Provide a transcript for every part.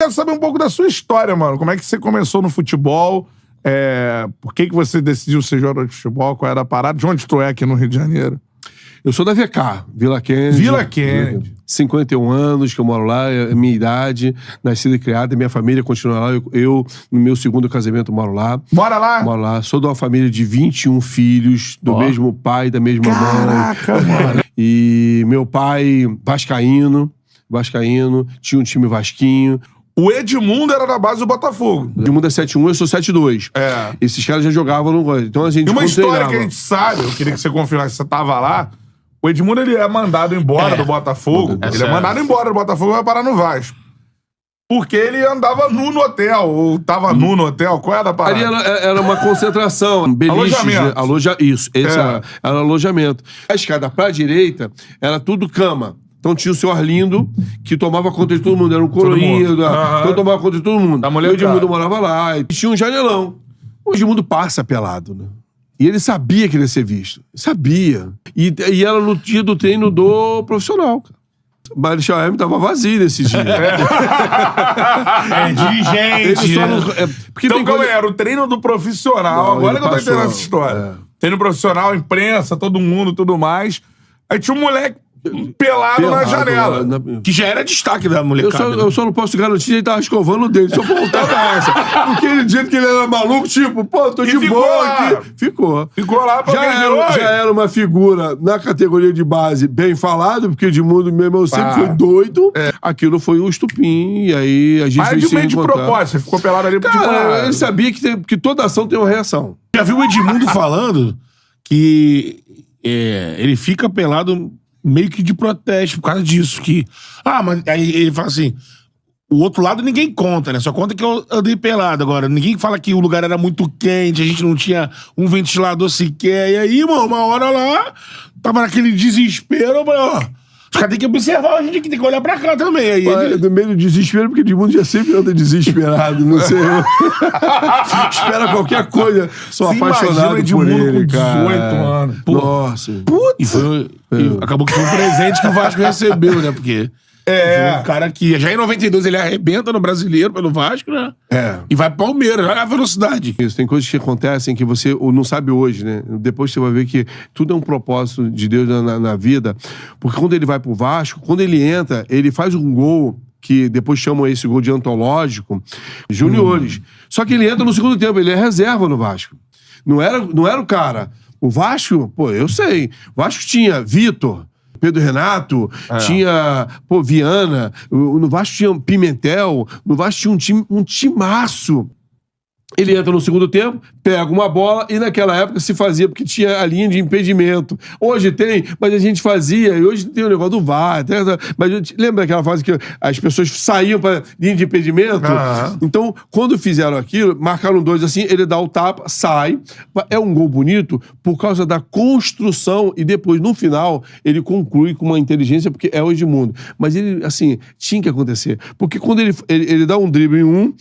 Quero saber um pouco da sua história, mano. Como é que você começou no futebol? Por que você decidiu ser jogador de futebol? Qual era a parada? De onde tu é aqui no Rio de Janeiro? Eu sou da VK, Vila Kennedy. Vila Kennedy. 51 anos que eu moro lá, é a minha idade, nascida e criada, minha família continua lá. Eu, no meu segundo casamento, moro lá. Mora lá? Moro lá. Sou de uma família de 21 filhos, do mesmo pai, da mesma mãe. Caraca, mano. E meu pai, vascaíno, tinha um time vasquinho. O Edmundo era da base do Botafogo. O Edmundo é 7-1, eu sou 7-2. Esses caras já jogavam no... Então a gente E uma história treinava. que a gente sabe, eu queria que você confirmasse que você tava lá. O Edmundo, ele é mandado embora do Botafogo. Ele é mandado embora do Botafogo e vai parar no Vasco. Porque ele andava nu no hotel, ou tava nu no hotel. Qual era a parada? Ali era uma concentração. Beliches, Alojamento. Isso, esse era alojamento. A escada pra direita era tudo cama. Então tinha o seu Arlindo, que tomava conta de todo mundo. Era um coroinha. Então tomava conta de todo mundo. Da mulher, o Edmundo morava lá. E tinha um janelão. O Edmundo passa pelado, né? E ele sabia que ele ia ser visto. Sabia. E era no dia do treino do profissional, cara. Mas o Michel Hermes tava vazio nesse dia. Dirigente. Então, calma aí, era o treino do profissional. Não, agora que eu tô passou, entendendo essa história. Treino profissional, imprensa, todo mundo, tudo mais. Aí tinha um moleque pelado na janela. Que já era destaque da molecada. Eu só não posso garantir que ele tava escovando o dente. Só voltava essa. Porque ele dizia que ele era maluco, tipo, pô, tô de boa aqui. Ficou. Ficou lá pra já era uma figura na categoria de base bem falado, porque o Edmundo, meu irmão, sempre foi doido. Aquilo foi um estupim, e aí a gente Mas de meio de propósito, você ficou pelado ali. Cara, ele sabia que toda ação tem uma reação. Já viu o Edmundo falando que ele fica pelado meio que de protesto por causa disso. Mas aí ele fala assim: o outro lado ninguém conta, né? Só conta que eu andei pelado. Agora, ninguém fala que o lugar era muito quente, a gente não tinha um ventilador sequer. E aí, mano, uma hora lá, tava naquele desespero, eu falei, ó. Os caras têm que observar, a gente tem que olhar pra cá também. Aí no meio do desespero, porque o Edmundo já sempre anda desesperado, não sei. Espera qualquer coisa. Sou apaixonado por ele, cara. 18 anos. Nossa. Putz. Acabou que foi um presente que o Vasco recebeu, né? Porque foi um cara que já em 92 ele arrebenta no Brasileiro pelo Vasco, né? E vai pro Palmeiras, olha a velocidade. Isso, tem coisas que acontecem que você não sabe hoje, né? Depois você vai ver que tudo é um propósito de Deus na vida. Porque quando ele vai pro Vasco, quando ele entra, ele faz um gol que depois chamam esse gol de antológico, juniores. Só que ele entra no segundo tempo, ele é reserva no Vasco. Não era o cara. O Vasco, pô, eu sei. O Vasco tinha Vitor, Pedro Renato, tinha, Viana, no Vasco tinha Pimentel, no Vasco tinha um timaço. Ele entra no segundo tempo, pega uma bola e naquela época se fazia porque tinha a linha de impedimento. Hoje tem, mas a gente fazia, e hoje tem o negócio do VAR. Mas lembra daquela fase que as pessoas saíam para linha de impedimento? Então, quando fizeram aquilo, marcaram 2 assim, ele dá o tapa, sai. É um gol bonito por causa da construção e depois, no final, ele conclui com uma inteligência porque é o Edmundo. Mas ele, assim, tinha que acontecer. Porque quando ele dá um drible em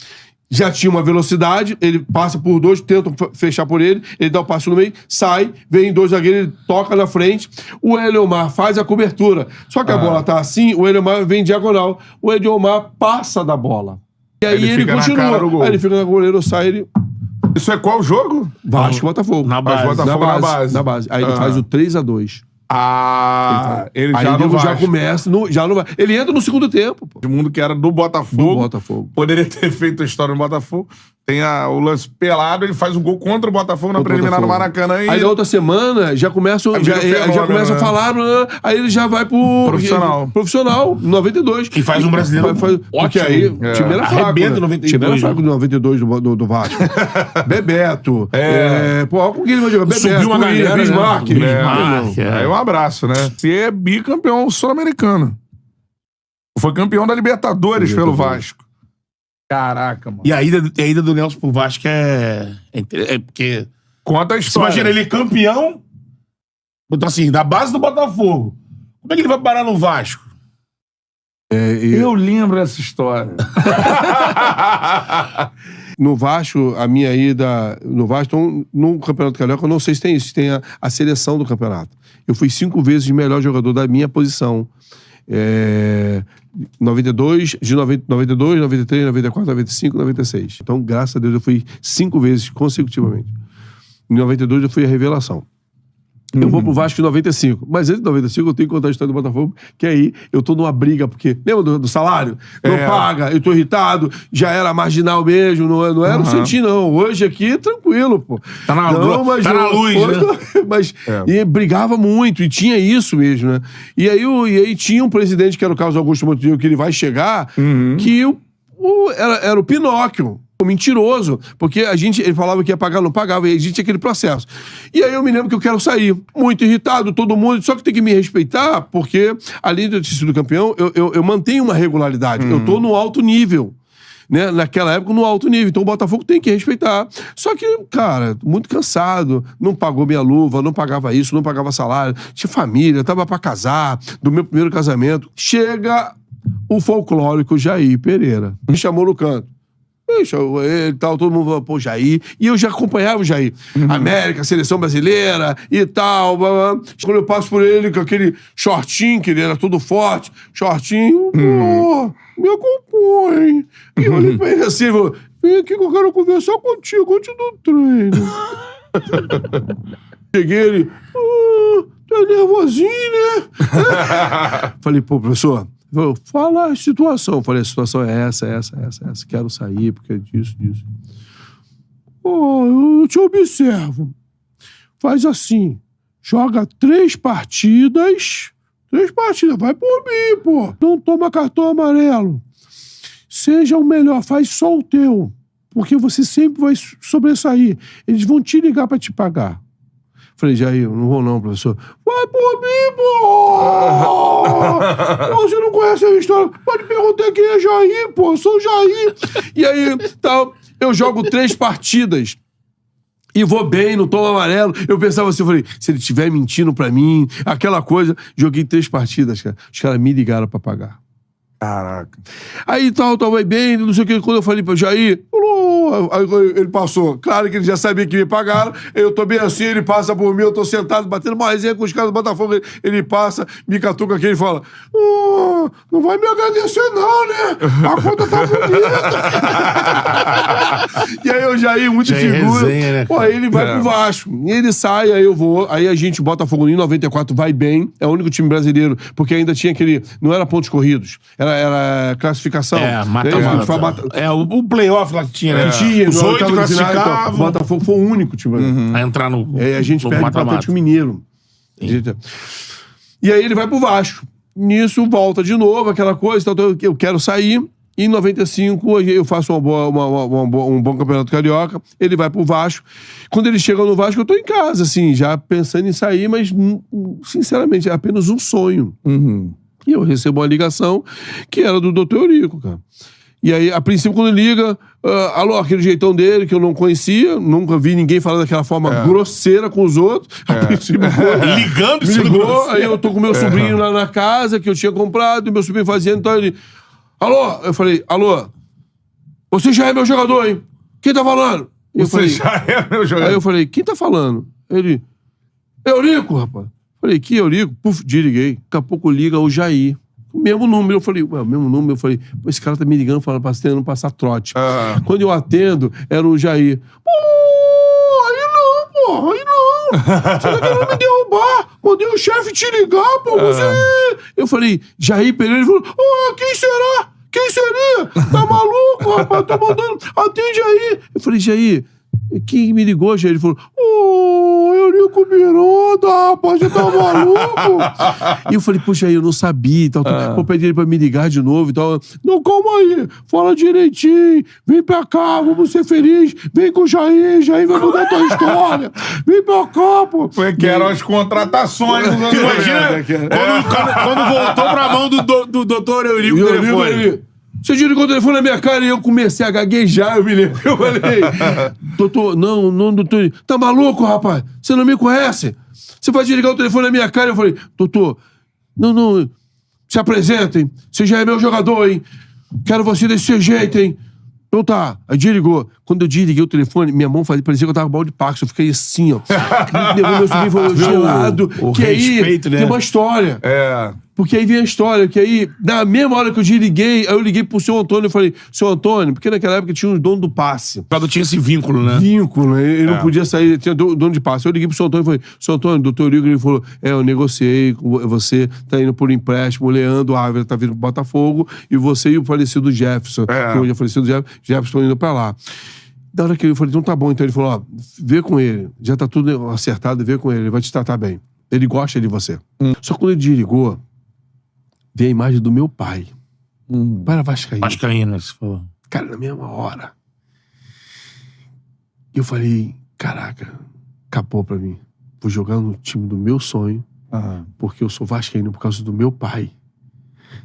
já tinha uma velocidade, ele passa por 2, tentam fechar por ele dá o passo no meio, sai, vem 2 zagueiros, ele toca na frente, o Eliomar faz a cobertura. Só que a bola tá assim, o Eliomar vem diagonal, o Eliomar passa da bola. E aí ele continua. Aí ele fica na goleiro, sai, ele... Isso é qual jogo? Vasco Botafogo. Na base. Aí ele faz o 3-2. Ele aí já não já começa, já não vai. Ele entra no segundo tempo. O mundo que era do Botafogo. Poderia ter feito a história no Botafogo. Tem o lance pelado, ele faz um gol contra o Botafogo na preliminar no Maracanã. Aí na outra semana já começam a falar, aí ele já vai pro profissional, 92. E faz um brasileiro porque aí o time era fraco. Arrebenta 92. O time era fraco do 92 do Vasco. Bebeto. Com quem ele vai jogar? Bebeto. Subiu uma galera, Bismarck. Aí um abraço, né? Você é bicampeão sul-americano. Foi campeão da Libertadores pelo Vasco. Caraca, mano. E a ida do Nelson pro Vasco é porque... Conta a história. Você imagina, ele campeão, então assim, da base do Botafogo. Como é que ele vai parar no Vasco? Eu lembro dessa história. No Vasco, a minha ida no Vasco, então, no Campeonato Carioca, eu não sei se tem isso, tem a seleção do campeonato. Eu fui 5 vezes o melhor jogador da minha posição. 92, 93, 94, 95, 96. Então, graças a Deus, eu fui 5 vezes consecutivamente. Em 92 eu fui a revelação. Eu vou pro Vasco em 95. Mas antes de 95 eu tenho que contar a história do Botafogo, que aí eu tô numa briga, porque... Lembra do salário? Não paga, eu tô irritado, já era marginal mesmo, não era o Santinho, não. Hoje aqui, tranquilo, pô. Tá na luz, né? Mas e brigava muito, e tinha isso mesmo, né? E aí tinha um presidente, que era o Carlos Augusto Montenegro, que ele vai chegar, que era o Pinóquio. Mentiroso, porque ele falava que ia pagar, não pagava, e a gente tinha aquele processo. E aí eu me lembro que eu quero sair, muito irritado, todo mundo, só que tem que me respeitar, porque além de eu ter sido campeão, eu mantenho uma regularidade, eu tô no alto nível, né? Naquela época, no alto nível, então o Botafogo tem que respeitar. Só que, cara, muito cansado, não pagou minha luva, não pagava isso, não pagava salário, tinha família, tava pra casar, do meu primeiro casamento. Chega o folclórico Jair Pereira, me chamou no canto. Ele tal, todo mundo falou, pô, Jair. E eu já acompanhava o Jair. América, seleção brasileira e tal. Blá, blá. Quando eu passo por ele com aquele shortinho, que ele era todo forte, shortinho, pô, me acompanha. E eu olhei pra ele assim e falei, vem aqui que eu quero conversar contigo antes do treino. Cheguei ele, tá nervosinho, né? Falei, pô, professor, fala a situação. Falei, a situação é essa. Quero sair porque é disso. Eu te observo. Faz assim. Joga 3 partidas. 3 partidas. Vai por mim, pô. Não toma cartão amarelo. Seja o melhor. Faz só o teu. Porque você sempre vai sobressair. Eles vão te ligar pra te pagar. Falei, Jair, não vou não, professor. Vai por mim, pô! Você não conhece a história? Pode perguntar quem é Jair, pô. Eu sou o Jair. E aí, tal, eu jogo 3 partidas. E vou bem, não tomo amarelo. Eu pensava assim, eu falei, se ele estiver mentindo pra mim, aquela coisa. Joguei 3 partidas, cara. Os caras me ligaram pra pagar. Caraca. Aí tal, vai bem, não sei o que. Quando eu falei pra Jair, aí ele passou. Claro que ele já sabia que me pagaram. Eu tô bem assim, ele passa por mim, eu tô sentado, batendo uma resenha com os caras do Botafogo. Ele passa, me catuca aqui e fala: não vai me agradecer, não, né? A conta tá bonita. E aí o Jair, muito figura. Resenha, né? Pô, aí ele vai pro Vasco. E ele sai, aí eu vou. Aí a gente, Botafogo em 94, vai bem. É o único time brasileiro, porque ainda tinha aquele. Não era pontos corridos. Era classificação. Mata-mata. O playoff lá que tinha, né? Tinha, os 8 classificavam. O Botafogo foi o único time. A entrar no. A gente perde pro Atlético Mineiro. E aí ele vai pro Vasco. Nisso, volta de novo, aquela coisa. Eu quero sair. Em 95, eu faço um bom campeonato carioca. Ele vai pro Vasco. Quando ele chega no Vasco, eu tô em casa, assim, já pensando em sair, mas, sinceramente, é apenas um sonho. E eu recebo uma ligação que era do Dr. Eurico, cara. E aí, a princípio, quando ele liga, alô, aquele jeitão dele que eu não conhecia, nunca vi ninguém falando daquela forma grosseira com os outros. A princípio, ligando, me ligou, aí eu tô com meu sobrinho lá na casa que eu tinha comprado, e meu sobrinho fazendo, então ele... Alô? Eu falei, alô? Você já é meu jogador, hein? Quem tá falando? Já é meu jogador. Aí eu falei, quem tá falando? Ele, Eurico, rapaz. Falei, que Eurico? Puf, desliguei. Daqui a pouco liga o Jair. O mesmo número. Eu falei, o mesmo número. Eu falei, pô, esse cara tá me ligando falando pra não passar trote. Quando eu atendo, era o Jair. Aí não. Você tá querendo me derrubar? Mandei o chefe te ligar, pô. Você... Eu falei, Jair Pereira. Ele falou, quem será? Quem seria? Tá maluco, rapaz? Tá mandando. Atende aí. Eu falei, Jair, quem me ligou, Jair? Ele falou, Eurico Miranda, rapaz, você tá maluco? E eu falei, poxa, eu não sabia e tal. Vou pedir ele pra me ligar de novo e tal. Não, calma aí, fala direitinho, vem pra cá, vamos ser felizes, vem com o Jair vai mudar a tua história, vem pra cá, pô. Foi que eram as contratações. Imagina, quando voltou pra mão do doutor Eurico o telefone. Você desligou o telefone na minha cara e eu comecei a gaguejar, eu me lembro. Eu falei, doutor, não, doutor, tá maluco, rapaz? Você não me conhece? Você vai desligar o telefone na minha cara? Eu falei, doutor, não, se apresentem, você já é meu jogador, hein? Quero você desse jeito, hein? Então tá, aí desligou. Quando eu desliguei o telefone, minha mão parecia que eu tava com balde de Pax. Eu fiquei assim, ó. Meu sobrinho falou, gelado. Que aí, respeito, né? Tem uma história. Porque aí vem a história, que aí, na mesma hora que eu desliguei, aí eu liguei pro seu Antônio e falei, seu Antônio, porque naquela época tinha um dono do passe. O tinha esse vínculo, né? Vínculo, ele não podia sair, tinha dono de passe. Eu liguei pro seu Antônio e falei, seu Antônio, doutor Igor, ele falou, eu negociei com você, tá indo por empréstimo, o Leandro Ávila tá vindo pro Botafogo, e você e o falecido Jefferson, que hoje é falecido Jefferson, estão indo pra lá. Da hora que eu falei, então tá bom, então ele falou, ó, vê com ele, já tá tudo acertado, vê com ele vai te tratar bem. Ele gosta de você. Só que quando ele desligou, veio a imagem do meu pai. Para Vascaíno. Vascaíno, você falou. Cara, na mesma hora. Eu falei, caraca, acabou pra mim. Vou jogar no time do meu sonho, porque eu sou vascaíno por causa do meu pai.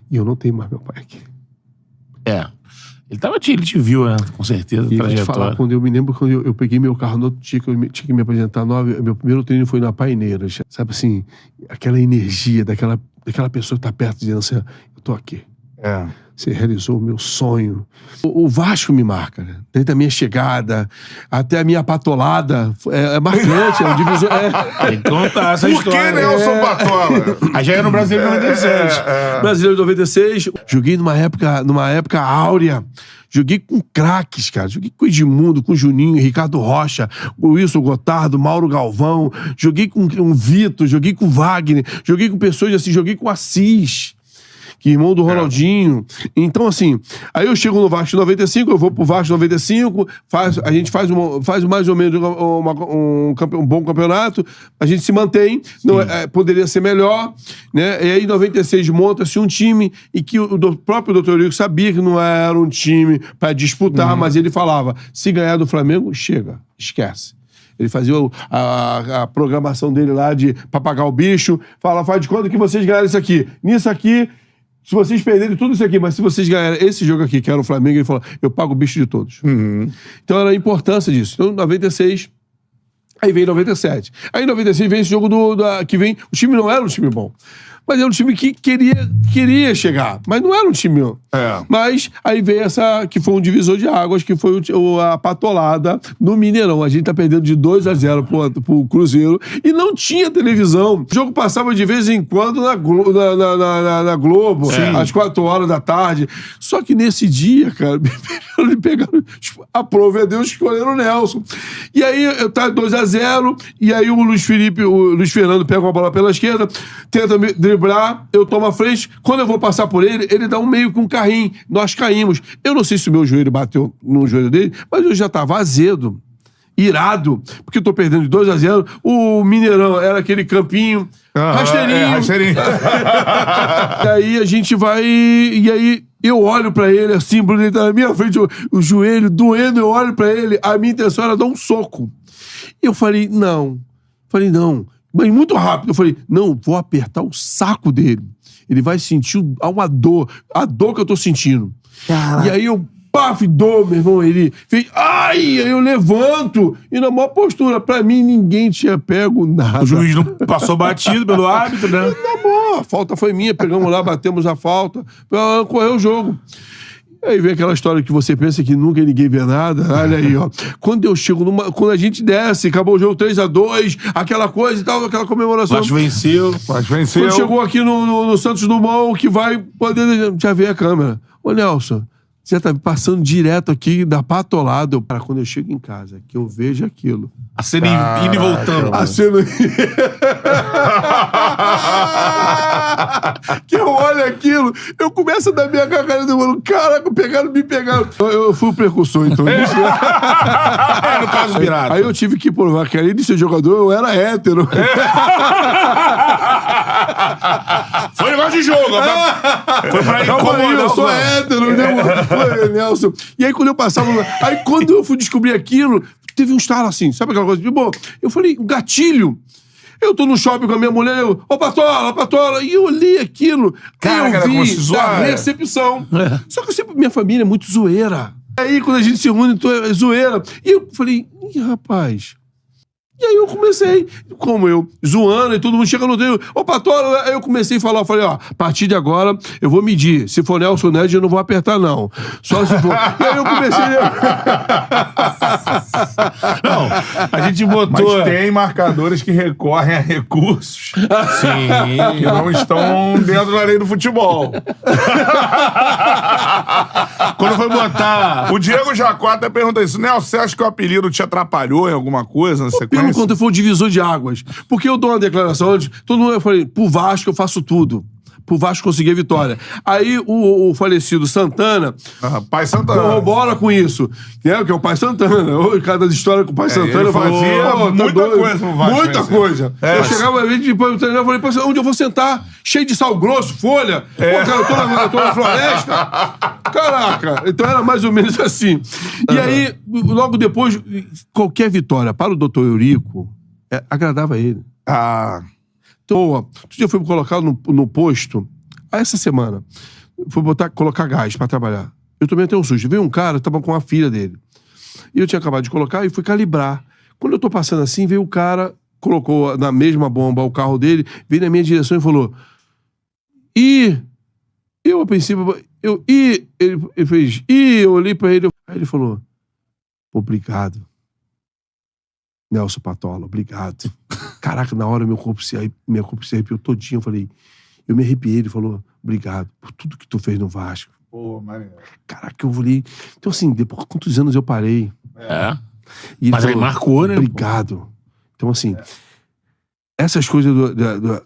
E eu não tenho mais meu pai aqui. Ele te viu, né? Com certeza. E eu vou te falar, quando eu me lembro, quando eu peguei meu carro no outro dia, que eu tinha que me apresentar, meu primeiro treino foi na Paineiras. Sabe assim, aquela energia daquela pessoa que tá perto, dizendo assim, eu tô aqui. Você realizou o meu sonho. O Vasco me marca, né? Desde a minha chegada até a minha patolada. É marcante, é um divisor. Tem que contar essa história. Por que Nelson Patola? Aí já era no Brasileiro de 96. Brasileiro de 96. Joguei numa época áurea. Joguei com craques, cara. Joguei com o Edmundo, com o Juninho, Ricardo Rocha, o Wilson Gotardo, Mauro Galvão. Joguei com o Vitor, joguei com o Wagner. Joguei com pessoas assim, joguei com o Assis, que é irmão do Ronaldinho. Então, assim, aí eu chego no Vasco 95, eu vou pro Vasco 95, a gente faz mais ou menos um bom campeonato, a gente se mantém, poderia ser melhor, né? E aí em 96 monta-se um time e que o próprio doutor Igor sabia que não era um time para disputar, mas ele falava, se ganhar do Flamengo, chega, esquece. Ele fazia a programação dele lá pra pagar o bicho, faz de conta que vocês ganharam isso aqui. Nisso aqui, se vocês perderem tudo isso aqui, mas se vocês ganharem esse jogo aqui, que era o Flamengo, ele falou, eu pago o bicho de todos. Então era a importância disso. Então, 96, aí vem 97. Aí em 96 vem esse jogo que vem, o time não era um time bom. Mas era um time que queria chegar. Mas não era um time. Mas aí veio essa, que foi um divisor de águas, que foi a patolada no Mineirão. A gente tá perdendo de 2-0 pro Cruzeiro e não tinha televisão. O jogo passava de vez em quando na Globo, às 4 horas da tarde. Só que nesse dia, cara, me pegaram, aprove a Deus, escolheram o Nelson. E aí tá 2-0, e aí o Luiz Fernando pega uma bola pela esquerda, tenta driblar, eu tomo a frente. Quando eu vou passar por ele, ele dá um meio com um carrinho. Nós caímos. Eu não sei se o meu joelho bateu no joelho dele, mas eu já tava azedo, irado, porque eu tô perdendo de 2-0. O Mineirão era aquele campinho, rasteirinho. E aí a gente vai... E aí eu olho pra ele assim, o Bruno tá na minha frente, o joelho doendo, eu olho pra ele, a minha intenção era dar um soco. Eu falei, não. Mas muito rápido. Eu falei, não, vou apertar o saco dele. Ele vai sentir a dor que eu tô sentindo. Caraca. E aí eu, dor, meu irmão. Ele fez, ai! Aí eu levanto. E na maior postura, pra mim, ninguém tinha pego nada. O juiz não passou batido pelo árbitro, né? Na boa, a falta foi minha. Pegamos lá, batemos a falta. Correu o jogo. Aí vem aquela história que você pensa que nunca ninguém vê nada. Olha aí, ó. Quando eu chego quando a gente desce, acabou o jogo 3-2, aquela coisa e tal, aquela comemoração. Vasco venceu. Quando chegou aqui no Santos Dumont, que vai poder já ver a câmera. Ô, Nelson, você tá passando direto aqui da patolada. Para quando eu chego em casa, que eu vejo aquilo. A cena indo e voltando. A cena... que eu olho aquilo, eu começo a dar minha gargalhada do mano. Caraca, me pegaram. Eu fui o precursor, então. No caso virado. Aí eu tive que provar que além de ser jogador, eu era hétero. Foi negócio de jogo. Foi pra incomodar. Eu sou hétero, né, Nelson? E aí quando eu passava... Aí quando eu fui descobrir aquilo, teve um estalo assim, sabe aquela coisa? Tipo, eu falei, um gatilho. Eu tô no shopping com a minha mulher, ô Patola, e eu olhei aquilo. Cara, eu vi da recepção. Só que eu sempre, minha família é muito zoeira. Aí quando a gente se reúne, é zoeira. E eu falei, rapaz, E aí eu comecei, como eu, zoando, e todo mundo chega no treino, ô Patola, aí eu comecei a falar, eu falei, ó, a partir de agora eu vou medir, se for Nelson Ned eu não vou apertar não, só se for. E aí eu comecei... Não, a gente botou... Mas tem marcadores que recorrem a recursos Sim. que não estão dentro da lei do futebol. Quando foi botar... O Diego Jacó até pergunta isso. Nelson, você acha que o apelido te atrapalhou em alguma coisa na sequência? Quando foi o divisor de águas. Porque eu dou uma declaração antes, todo mundo, eu falei, pro Vasco eu faço tudo. Pro Vasco conseguir a vitória. Aí o falecido Santana Pai Santana corrobora com isso. Né? Que é o Pai Santana. Cada história com o Pai Santana. ele fazia muita coisa pro Vasco. Muita coisa. Eu chegava ali, depois do treino, eu falei, "Pai, onde eu vou sentar? Cheio de sal grosso, folha. Pô, cara, eu tô na floresta. Caraca. Então era mais ou menos assim. E aí, logo depois, qualquer vitória para o doutor Eurico agradava a ele. Então, outro dia eu fui colocar no posto, essa semana, fui colocar gás pra trabalhar. Eu tomei até um susto. Veio um cara, tava com a filha dele. E eu tinha acabado de colocar e fui calibrar. Quando eu tô passando assim, veio o cara, colocou na mesma bomba o carro dele, veio na minha direção e falou, eu a princípio, ele fez, eu olhei pra ele, aí ele falou, obrigado. Nelson Patola, obrigado. Caraca, na hora meu corpo se arrepiou todinho. Eu falei, eu me arrepiei. Ele falou, obrigado por tudo que tu fez no Vasco. Pô, maneiro. Caraca, eu falei. Então, assim, depois quantos anos eu parei? E Mas falou, aí marcou, né? Obrigado. Então, assim, essas coisas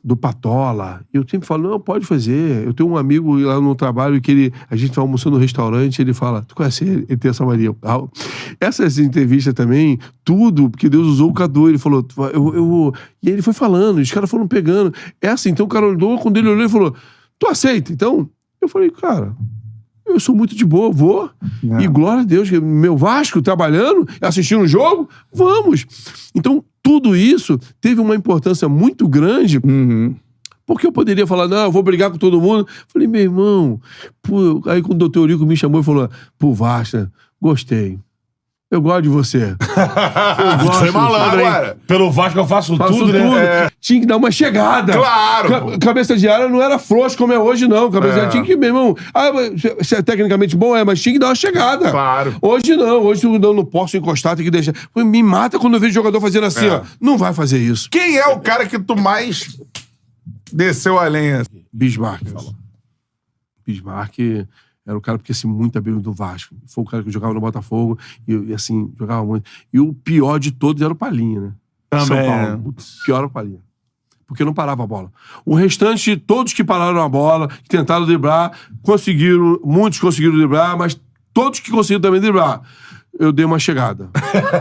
do Patola, eu sempre falo, não, pode fazer. Eu tenho um amigo lá no trabalho que a gente tá almoçando no restaurante, ele fala, tu conhece ele? Ele tem essa mania. Essas entrevistas também, tudo, porque Deus usou o Cadu, ele falou, e ele foi falando, os caras foram pegando. Então o cara olhou, quando ele olhou, ele falou, tu aceita? Então, eu falei, cara, eu sou muito de boa, vou. E glória a Deus, meu Vasco trabalhando, assistindo o jogo, vamos. Então, tudo isso teve uma importância muito grande, porque eu poderia falar, não, eu vou brigar com todo mundo. Falei, meu irmão, aí quando o doutor Eurico me chamou e falou, pô, Vasco, gostei. Eu gosto de você. Foi malandro, hein? Pelo Vasco eu faço tudo, né? Tinha que dar uma chegada. Claro! Cabeça de área não era frouxo como é hoje, não. Cabeça de área tinha que, meu irmão... se é tecnicamente bom, mas tinha que dar uma chegada. Claro. Hoje não. Hoje eu não posso encostar, tem que deixar... Me mata quando eu vejo jogador fazendo assim, ó. Não vai fazer isso. Quem é o cara que tu mais desceu a lenha? Bismarck. Bismarck... Era o cara que assim, muito bem do Vasco. Foi o cara que jogava no Botafogo e assim, jogava muito. E o pior de todos era o Palinha, né? Também. São Paulo. O pior era o Palinha. Porque não parava a bola. O restante, todos que pararam a bola, que tentaram driblar, muitos conseguiram driblar, mas todos que conseguiram também driblar, eu dei uma chegada.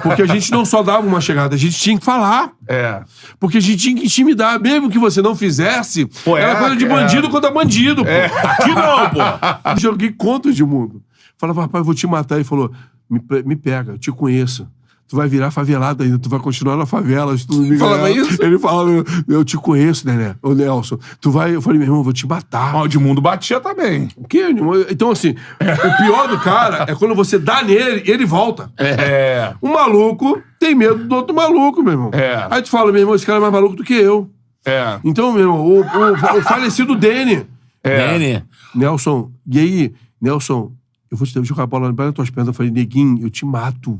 Porque a gente não só dava uma chegada, a gente tinha que falar. Porque a gente tinha que intimidar. Mesmo que você não fizesse, era coisa de bandido contra bandido, pô. Aqui não, pô. Eu joguei contra o Edmundo. Falava, rapaz, eu vou te matar. Ele falou, me pega, eu te conheço. Tu vai virar favelado ainda, tu vai continuar na favela. Se tu não me falava isso? Ele falava, eu te conheço, né? Ô, Nelson, tu vai... Eu falei, meu irmão, eu vou te matar. O Edmundo batia também. O quê? Então, assim, o pior do cara é quando você dá nele, ele volta. Um maluco tem medo do outro maluco, meu irmão. Aí tu fala, meu irmão, esse cara é mais maluco do que eu. Então, meu irmão, o falecido Dene. Dene. Nelson, e aí, Nelson, eu vou te jogar a bola nas tuas pernas. Eu falei, neguinho, eu te mato.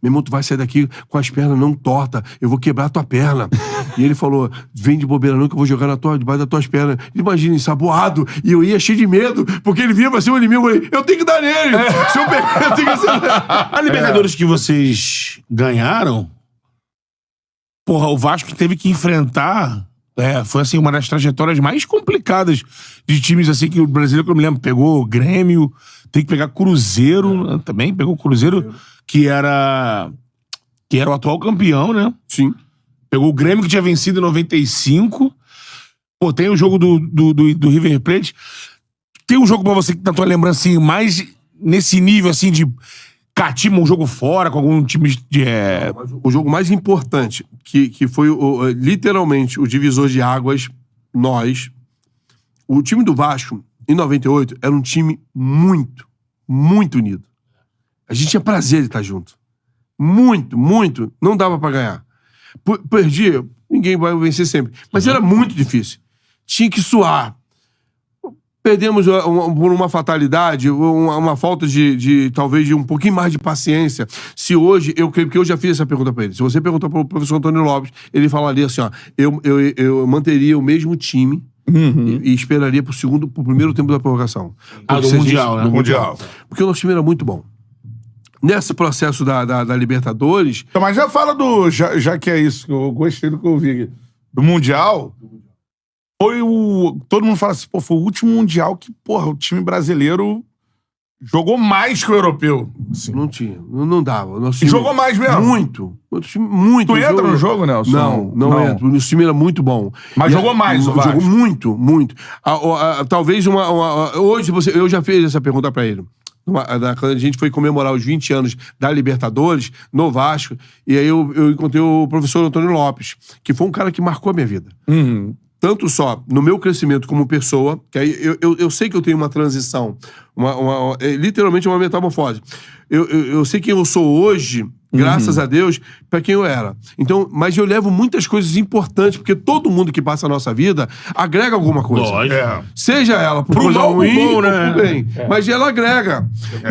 Meu irmão, tu vai sair daqui com as pernas não tortas. Eu vou quebrar a tua perna. E ele falou, vem de bobeira não que eu vou jogar debaixo das tuas pernas. Imagina, ensaboado. E eu ia cheio de medo, porque ele vinha pra ser um inimigo. Eu falei, eu tenho que dar nele. Se eu pegar, eu tenho que acertar. A Libertadores que vocês ganharam, porra, o Vasco teve que enfrentar... foi assim, uma das trajetórias mais complicadas de times assim que o brasileiro, que eu me lembro, pegou Grêmio, tem que pegar Cruzeiro, também pegou o Cruzeiro, que era o atual campeão, né? Sim. Pegou o Grêmio, que tinha vencido em 95. Pô, tem o jogo do River Plate. Tem um jogo pra você que na tua lembrança, assim, mais nesse nível, assim, de catima um jogo fora com algum time de... O jogo mais importante, que foi literalmente o divisor de águas, o time do Vasco, em 98, era um time muito, muito unido. A gente tinha prazer de estar junto. Muito, muito. Não dava pra ganhar. Perdi, ninguém vai vencer sempre. Mas era muito difícil. Tinha que suar. Perdemos por uma fatalidade, uma falta talvez de um pouquinho mais de paciência. Se hoje, eu creio que eu já fiz essa pergunta pra ele. Se você perguntar pro professor Antônio Lopes, ele falaria assim, ó, eu manteria o mesmo time e esperaria pro primeiro tempo da prorrogação. Do Mundial, né? Do Mundial. Porque o nosso time era muito bom. Nesse processo da Libertadores... Então, mas já fala já que é isso, que eu gostei do que eu vi aqui. Do Mundial... Todo mundo fala assim, pô, foi o último Mundial que, porra, o time brasileiro jogou mais que o europeu. Assim. Não tinha, não dava. O nosso E time, jogou mais mesmo? Muito. Muito. Tu entra no jogo, Nelson? Não entra. O nosso time era muito bom. Mas jogou mais, o Vasco? Jogou muito, muito. Talvez hoje, eu já fiz essa pergunta pra ele. Quando a gente foi comemorar os 20 anos da Libertadores, no Vasco, e aí eu encontrei o professor Antônio Lopes, que foi um cara que marcou a minha vida. Tanto só no meu crescimento como pessoa, que aí eu sei que eu tenho uma transição, literalmente uma metamorfose. Eu sei quem eu sou hoje, graças a Deus, pra quem eu era. Então, mas eu levo muitas coisas importantes, porque todo mundo que passa a nossa vida agrega alguma coisa. Lógico. Seja ela pro coisa mal, ruim bom, ou né? pro bem. Mas ela agrega.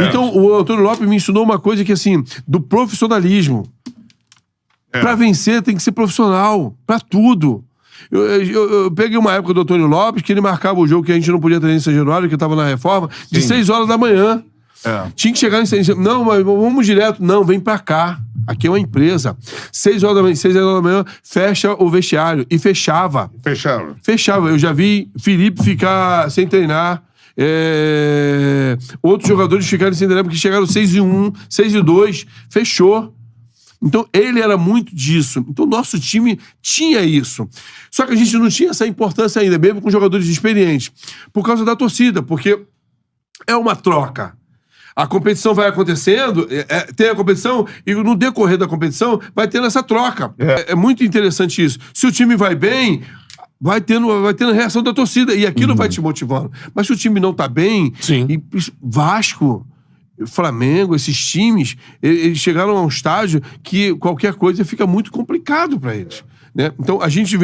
Então, o Antônio Lopes me ensinou uma coisa que, assim, do profissionalismo. Pra vencer, tem que ser profissional. Pra tudo. Eu peguei uma época do Antônio Lopes que ele marcava o jogo que a gente não podia ter em São Januário, que tava na reforma, de 6 horas da manhã. Tinha que chegar em São Januário. Não, mas vamos direto. Não, vem pra cá. Aqui é uma empresa. 6 horas da manhã, fecha o vestiário. E fechava. Fechava. Eu já vi Felipe ficar sem treinar. Outros jogadores ficaram sem treinar porque chegaram 6-1, 6-2. Fechou. Então, ele era muito disso. Então, o nosso time tinha isso. Só que a gente não tinha essa importância ainda, mesmo com jogadores experientes. Por causa da torcida, porque é uma troca. A competição vai acontecendo, tem a competição, e no decorrer da competição vai tendo essa troca. É muito interessante isso. Se o time vai bem, vai tendo a reação da torcida, e aquilo vai te motivando. Mas se o time não tá bem, e Vasco... Flamengo, esses times, eles chegaram a um estágio que qualquer coisa fica muito complicado pra eles, né? Então, a gente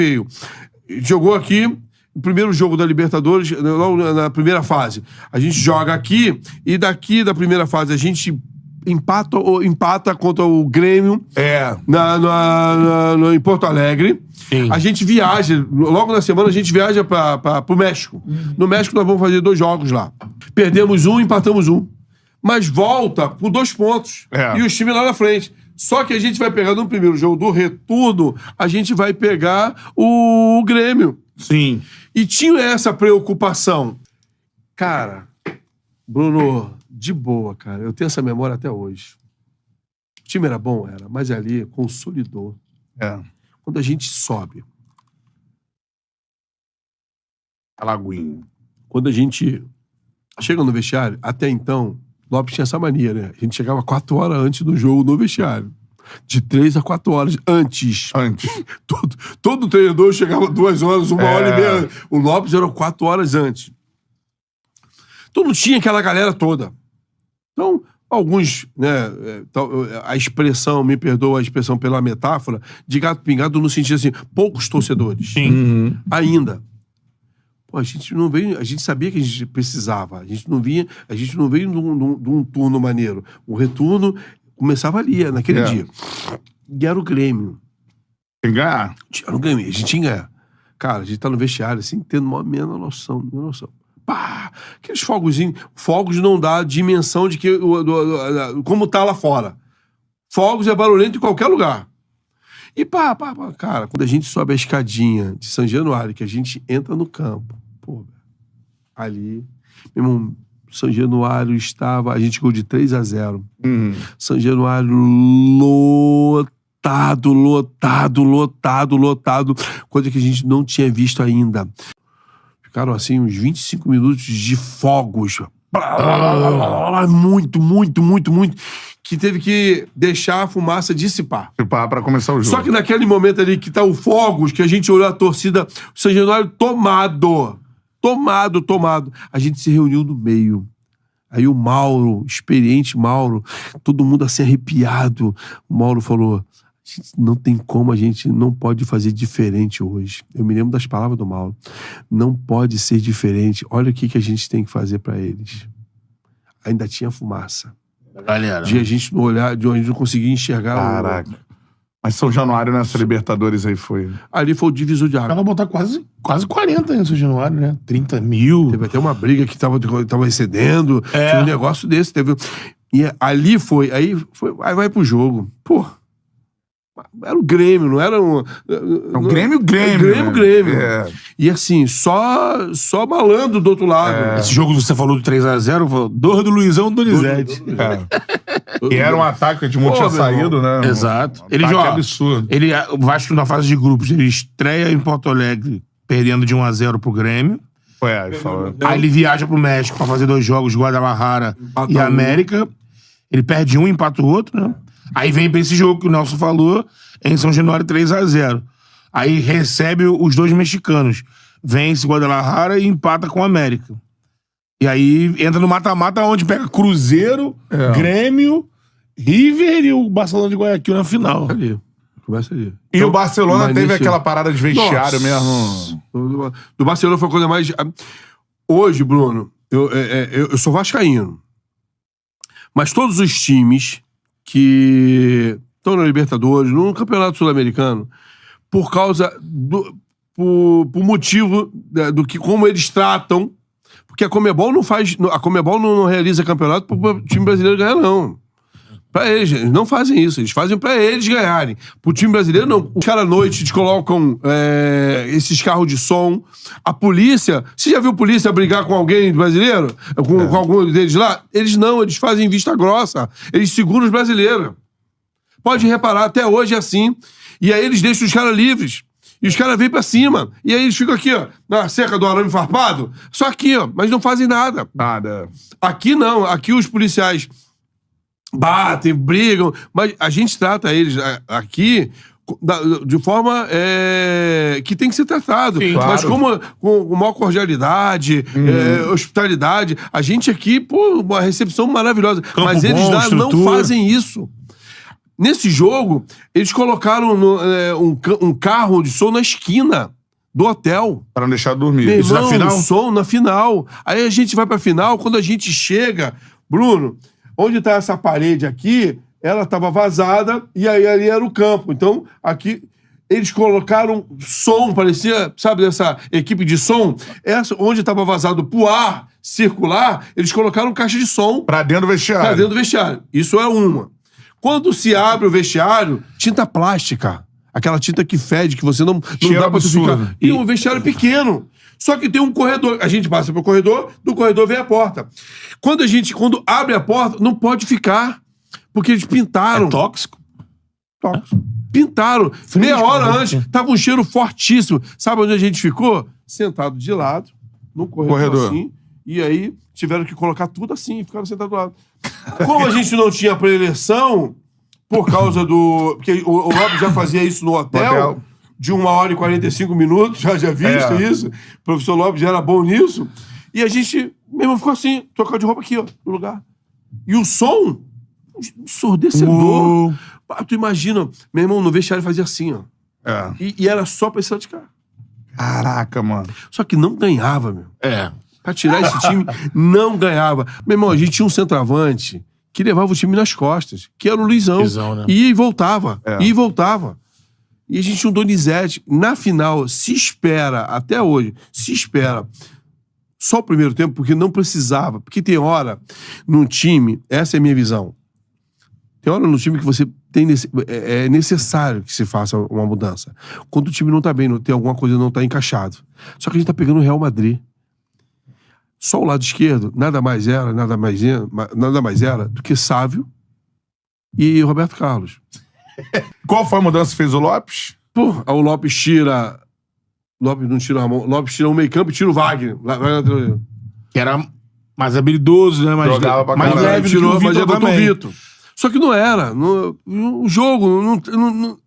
jogou aqui o primeiro jogo da Libertadores, logo na primeira fase. A gente joga aqui, e daqui da primeira fase a gente empata contra o Grêmio em Porto Alegre. A gente viaja, logo na semana a gente viaja pro México. No México nós vamos fazer 2 jogos lá. Perdemos um, empatamos um. Mas volta por 2 pontos. E os times lá na frente. Só que a gente vai pegar no primeiro jogo do retorno, a gente vai pegar o Grêmio. Sim. E tinha essa preocupação. Cara, Bruno, de boa, cara. Eu tenho essa memória até hoje. O time era bom, mas ali consolidou. Quando a gente sobe. A Lagoinha. Quando a gente chega no vestiário, até então... Lopes tinha essa mania, né? A gente chegava 4 horas antes do jogo no vestiário. De 3 a 4 horas antes. Todo treinador chegava 2 horas, 1 hora e meia. O Lopes era 4 horas antes. Então não tinha aquela galera toda. Então, alguns, né? A expressão, me perdoa a expressão pela metáfora, de gato pingado no sentido assim, poucos torcedores. Ainda. A gente não veio, a gente sabia que a gente precisava. A gente não veio de um turno maneiro. O retorno começava ali, naquele dia. E era o Grêmio. Tem que ganhar. Era o Grêmio, a gente tinha que ganhar. Cara, a gente tá no vestiário, assim, tendo uma menos noção. Pá! Aqueles fogos não dá a dimensão de que como tá lá fora. Fogos é barulhento em qualquer lugar. E cara, quando a gente sobe a escadinha de São Januário, que a gente entra no campo, ali, meu irmão, São Januário estava, a gente gol de 3-0. São Januário lotado, coisa que a gente não tinha visto ainda. Ficaram assim uns 25 minutos de fogos. Muito. Que teve que deixar a fumaça dissipar. Pra começar o jogo. Só que naquele momento ali que tá o fogos, que a gente olhou a torcida, o São Januário tomado. A gente se reuniu no meio. Aí o Mauro, experiente Mauro, todo mundo assim arrepiado. O Mauro falou, Não tem como, a gente não pode fazer diferente hoje. Eu me lembro das palavras do Mauro. Não pode ser diferente. Olha o que a gente tem que fazer pra eles. Ainda tinha fumaça. Galera. De a gente não olhar, de a gente não conseguir enxergar. Caraca. Mas São Januário nessa Libertadores aí foi... Ali foi o divisor de água. Tava botar quase 40 em São Januário, né? 30 mil. Teve até uma briga que tava excedendo. Tinha um negócio desse. E ali foi. Aí vai pro jogo. Pô. Era o Grêmio, não era um... O Grêmio. É. E assim, só malandro do outro lado. Esse jogo que você falou do 3x0, foi dor do Luizão Donizete. E era um ataque que o Edmundo tinha saído, né? Exato. Um Ele ataque joga. absurdo. O Vasco na fase de grupos, ele estreia em Porto Alegre, perdendo de 1x0 pro Grêmio. Foi aí, falou. Aí ele viaja pro México pra fazer 2 jogos, Guadalajara e América. Ele perde um e empata o outro, né? Aí vem pra esse jogo que o Nelson falou, em São Januário 3x0. Aí recebe os 2 mexicanos. Vence Guadalajara e empata com o América. E aí entra no mata-mata, onde pega Cruzeiro, Grêmio, River e o Barcelona de Guayaquil na final. Começa ali. E o Barcelona teve nisso... aquela parada de vestiário mesmo. Do Barcelona foi a coisa mais... Hoje, Bruno, eu sou vascaíno. Mas todos os times que estão na Libertadores, no Campeonato Sul-Americano, por causa por motivo do que como eles tratam, porque a Conmebol não realiza campeonato para o time brasileiro ganhar, não. Pra eles não fazem isso, eles fazem pra eles ganharem. Pro time brasileiro, não. Os caras à noite te colocam esses carros de som. A polícia... Você já viu a polícia brigar com alguém brasileiro? Com algum deles lá? Eles não, eles fazem vista grossa. Eles seguram os brasileiros. Pode reparar, até hoje é assim. E aí eles deixam os caras livres. E os caras vêm pra cima. E aí eles ficam aqui, ó, na cerca do arame farpado. Só aqui, ó, mas não fazem nada. Nada. Aqui não, aqui os policiais... batem, brigam, mas a gente trata eles aqui de forma que tem que ser tratado. Sim, mas claro. com maior cordialidade, hospitalidade. A gente aqui, pô, uma recepção maravilhosa. Mas eles bom, lá não estrutura. fazem isso. Nesse jogo, eles colocaram um carro de som na esquina do hotel. Pra não deixar dormir. Meu Isso na irmão, final? som na final. Aí a gente vai pra final, quando a gente chega... Bruno... Onde tá essa parede aqui, ela tava vazada e aí ali era o campo. Então, aqui, eles colocaram som, parecia, sabe, dessa equipe de som? Onde tava vazado pro ar circular, eles colocaram caixa de som Pra dentro do vestiário. pra dentro do vestiário. Isso é uma. Quando se abre o vestiário, tinta plástica. Aquela tinta que fede, que você não Cheiro dá pra tu absurdo. ficar. E um vestiário pequeno. Só que tem um corredor. A gente passa pro corredor, do corredor vem a porta. Quando abre a porta, não pode ficar. Porque eles pintaram. É tóxico? Pintaram. Meia hora né? antes, tava um cheiro fortíssimo. Sabe onde a gente ficou? Sentado de lado, no corredor. Assim. E aí tiveram que colocar tudo assim, ficaram sentados do lado. Como a gente não tinha pré-eleição, por causa do... Porque o Lopes já fazia isso no hotel. De 1h45 minutos, já visto isso. O professor Lopes já era bom nisso. E a gente, mesmo ficou assim, trocar de roupa aqui, ó, no lugar. E o som, ensurdecedor. Tu imagina, meu irmão, no vestiário fazia assim, ó. E era só pra esse lado de cá. Caraca, mano. Só que não ganhava, meu. Pra tirar esse time, não ganhava. Meu irmão, a gente tinha um centroavante que levava o time nas costas, que era o Luizão. Né? Ia e voltava, ia e voltava. E a gente tinha um Donizete. Na final, se espera, até hoje, se espera só o primeiro tempo, porque não precisava. Porque tem hora num time, essa é a minha visão, tem hora no time que você tem é necessário que se faça uma mudança. Quando o time não tá bem, tem alguma coisa que não tá encaixado. Só que a gente tá pegando o Real Madrid. Só o lado esquerdo, nada mais era do que Sávio e Roberto Carlos. Qual foi a mudança que fez o Lopes? Pô, o Lopes tira... Lopes não tira o Ramon. Lopes tira o meio campo e tira o Wagner. Que era mais habilidoso, né? Jogava pra mais caralho. leve do que o mas Vitor botou o também. Vitor. Só que não era. No jogo,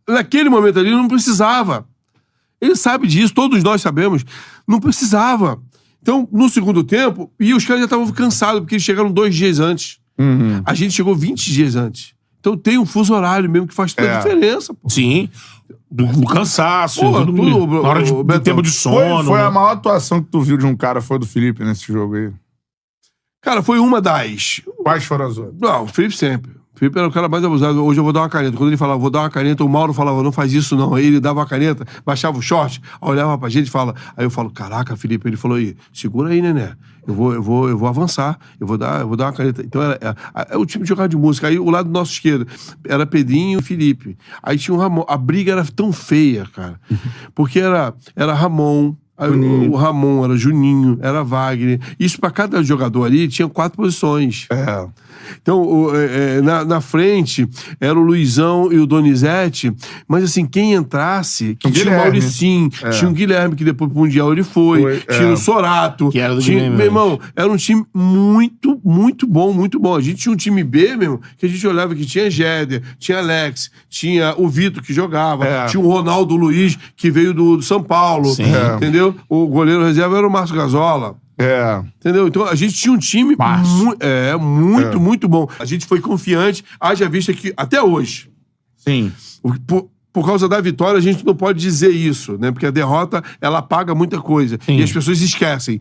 naquele momento ali, não precisava. Ele sabe disso, todos nós sabemos. Não precisava. Então, no segundo tempo, e os caras já estavam cansados, porque eles chegaram 2 dias antes. A gente chegou 20 dias antes. Então, Então tem um fuso horário mesmo que faz toda a diferença, pô. Sim. Do cansaço, Porra, tudo, na hora do Betão, tempo de sono. Foi a maior atuação que tu viu de um cara, foi do Felipe nesse jogo aí. Cara, foi uma das. Quais foram as outras? Não, o Felipe sempre. O Felipe era o cara mais abusado. Hoje eu vou dar uma caneta. Quando ele falava, vou dar uma caneta, o Mauro falava, não faz isso não. Aí ele dava a caneta, baixava o short, olhava pra gente e fala. Aí eu falo, caraca, Felipe. Ele falou aí, segura aí, Nené. Eu vou avançar. Eu vou dar uma caneta. Então era o time de jogar de música. Aí o lado do nosso esquerdo era Pedrinho e Felipe. Aí tinha o Ramon. A briga era tão feia, cara. Porque era Ramon. Aí o Ramon era Juninho, era Wagner. Isso pra cada jogador ali tinha 4 posições. Então, na frente era o Luizão e o Donizete, mas assim, quem entrasse, que tinha o Mauricinho, tinha o Guilherme, que depois pro Mundial ele foi, tinha o Sorato. Que era do tinha, Guilherme. meu irmão, era um time muito, muito bom, muito bom. A gente tinha um time B, mesmo, que a gente olhava que tinha Jéder, tinha Alex, tinha o Vitor que jogava, tinha o Ronaldo Luiz, que veio do São Paulo, entendeu? O goleiro reserva era o Márcio Gazola. Entendeu? Então a gente tinha um time muito bom. A gente foi confiante, haja vista que até hoje. Sim. Por causa da vitória, a gente não pode dizer isso, né? Porque a derrota, ela apaga muita coisa. Sim. E as pessoas esquecem.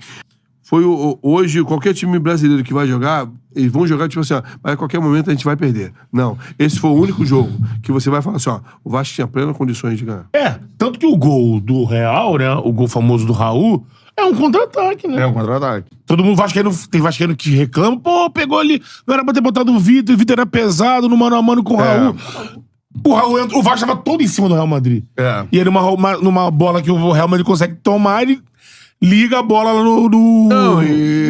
Hoje, qualquer time brasileiro que vai jogar, eles vão jogar tipo assim, ó, mas a qualquer momento a gente vai perder. Não. Esse foi o único jogo que você vai falar assim, ó, o Vasco tinha plenas condições de ganhar. Tanto que o gol do Real, né? O gol famoso do Raul, é um contra-ataque, né? É um contra-ataque. Todo mundo tem vascaíno que reclama, pô, pegou ali, não era pra ter botado o Vitor era pesado no mano a mano com o Raul. O Raul entrou, o Vasco tava todo em cima do Real Madrid. E aí numa bola que o Real Madrid consegue tomar, ele liga a bola lá no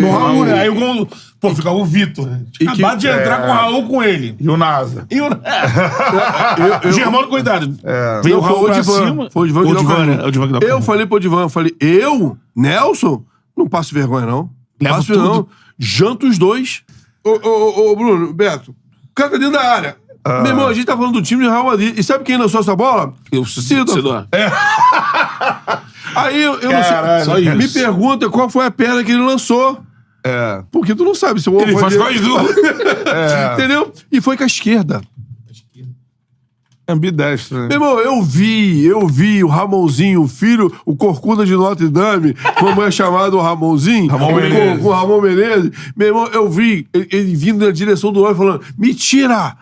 Raul, né? Aí o gol, pô, ficava o Vitor, né? Acabado de entrar com o Raul com ele. E o Nasa. O Germano, coitado. Veio o Raul pra cima. Foi o Divan, né? O Divan que dá pra eu falei pro Divan, Nelson, não passo vergonha, não. Leva passo tudo. não. Janto os dois. Ô, Bruno, Beto, o cara tá dentro da área. Meu irmão, a gente tá falando do time do Real Madrid. E sabe quem lançou essa bola? Sidor. Aí eu não sei. Me pergunta qual foi a perna que ele lançou. Porque tu não sabe se o Ele faz quase duas. Entendeu? E foi com a esquerda. Ambidestro, né? Meu irmão, eu vi o Ramonzinho, o filho, o Corcunda de Notre Dame, como é chamado o Ramonzinho, com o Ramon Menezes. Meu irmão, eu vi ele vindo na direção do olho falando, me tira,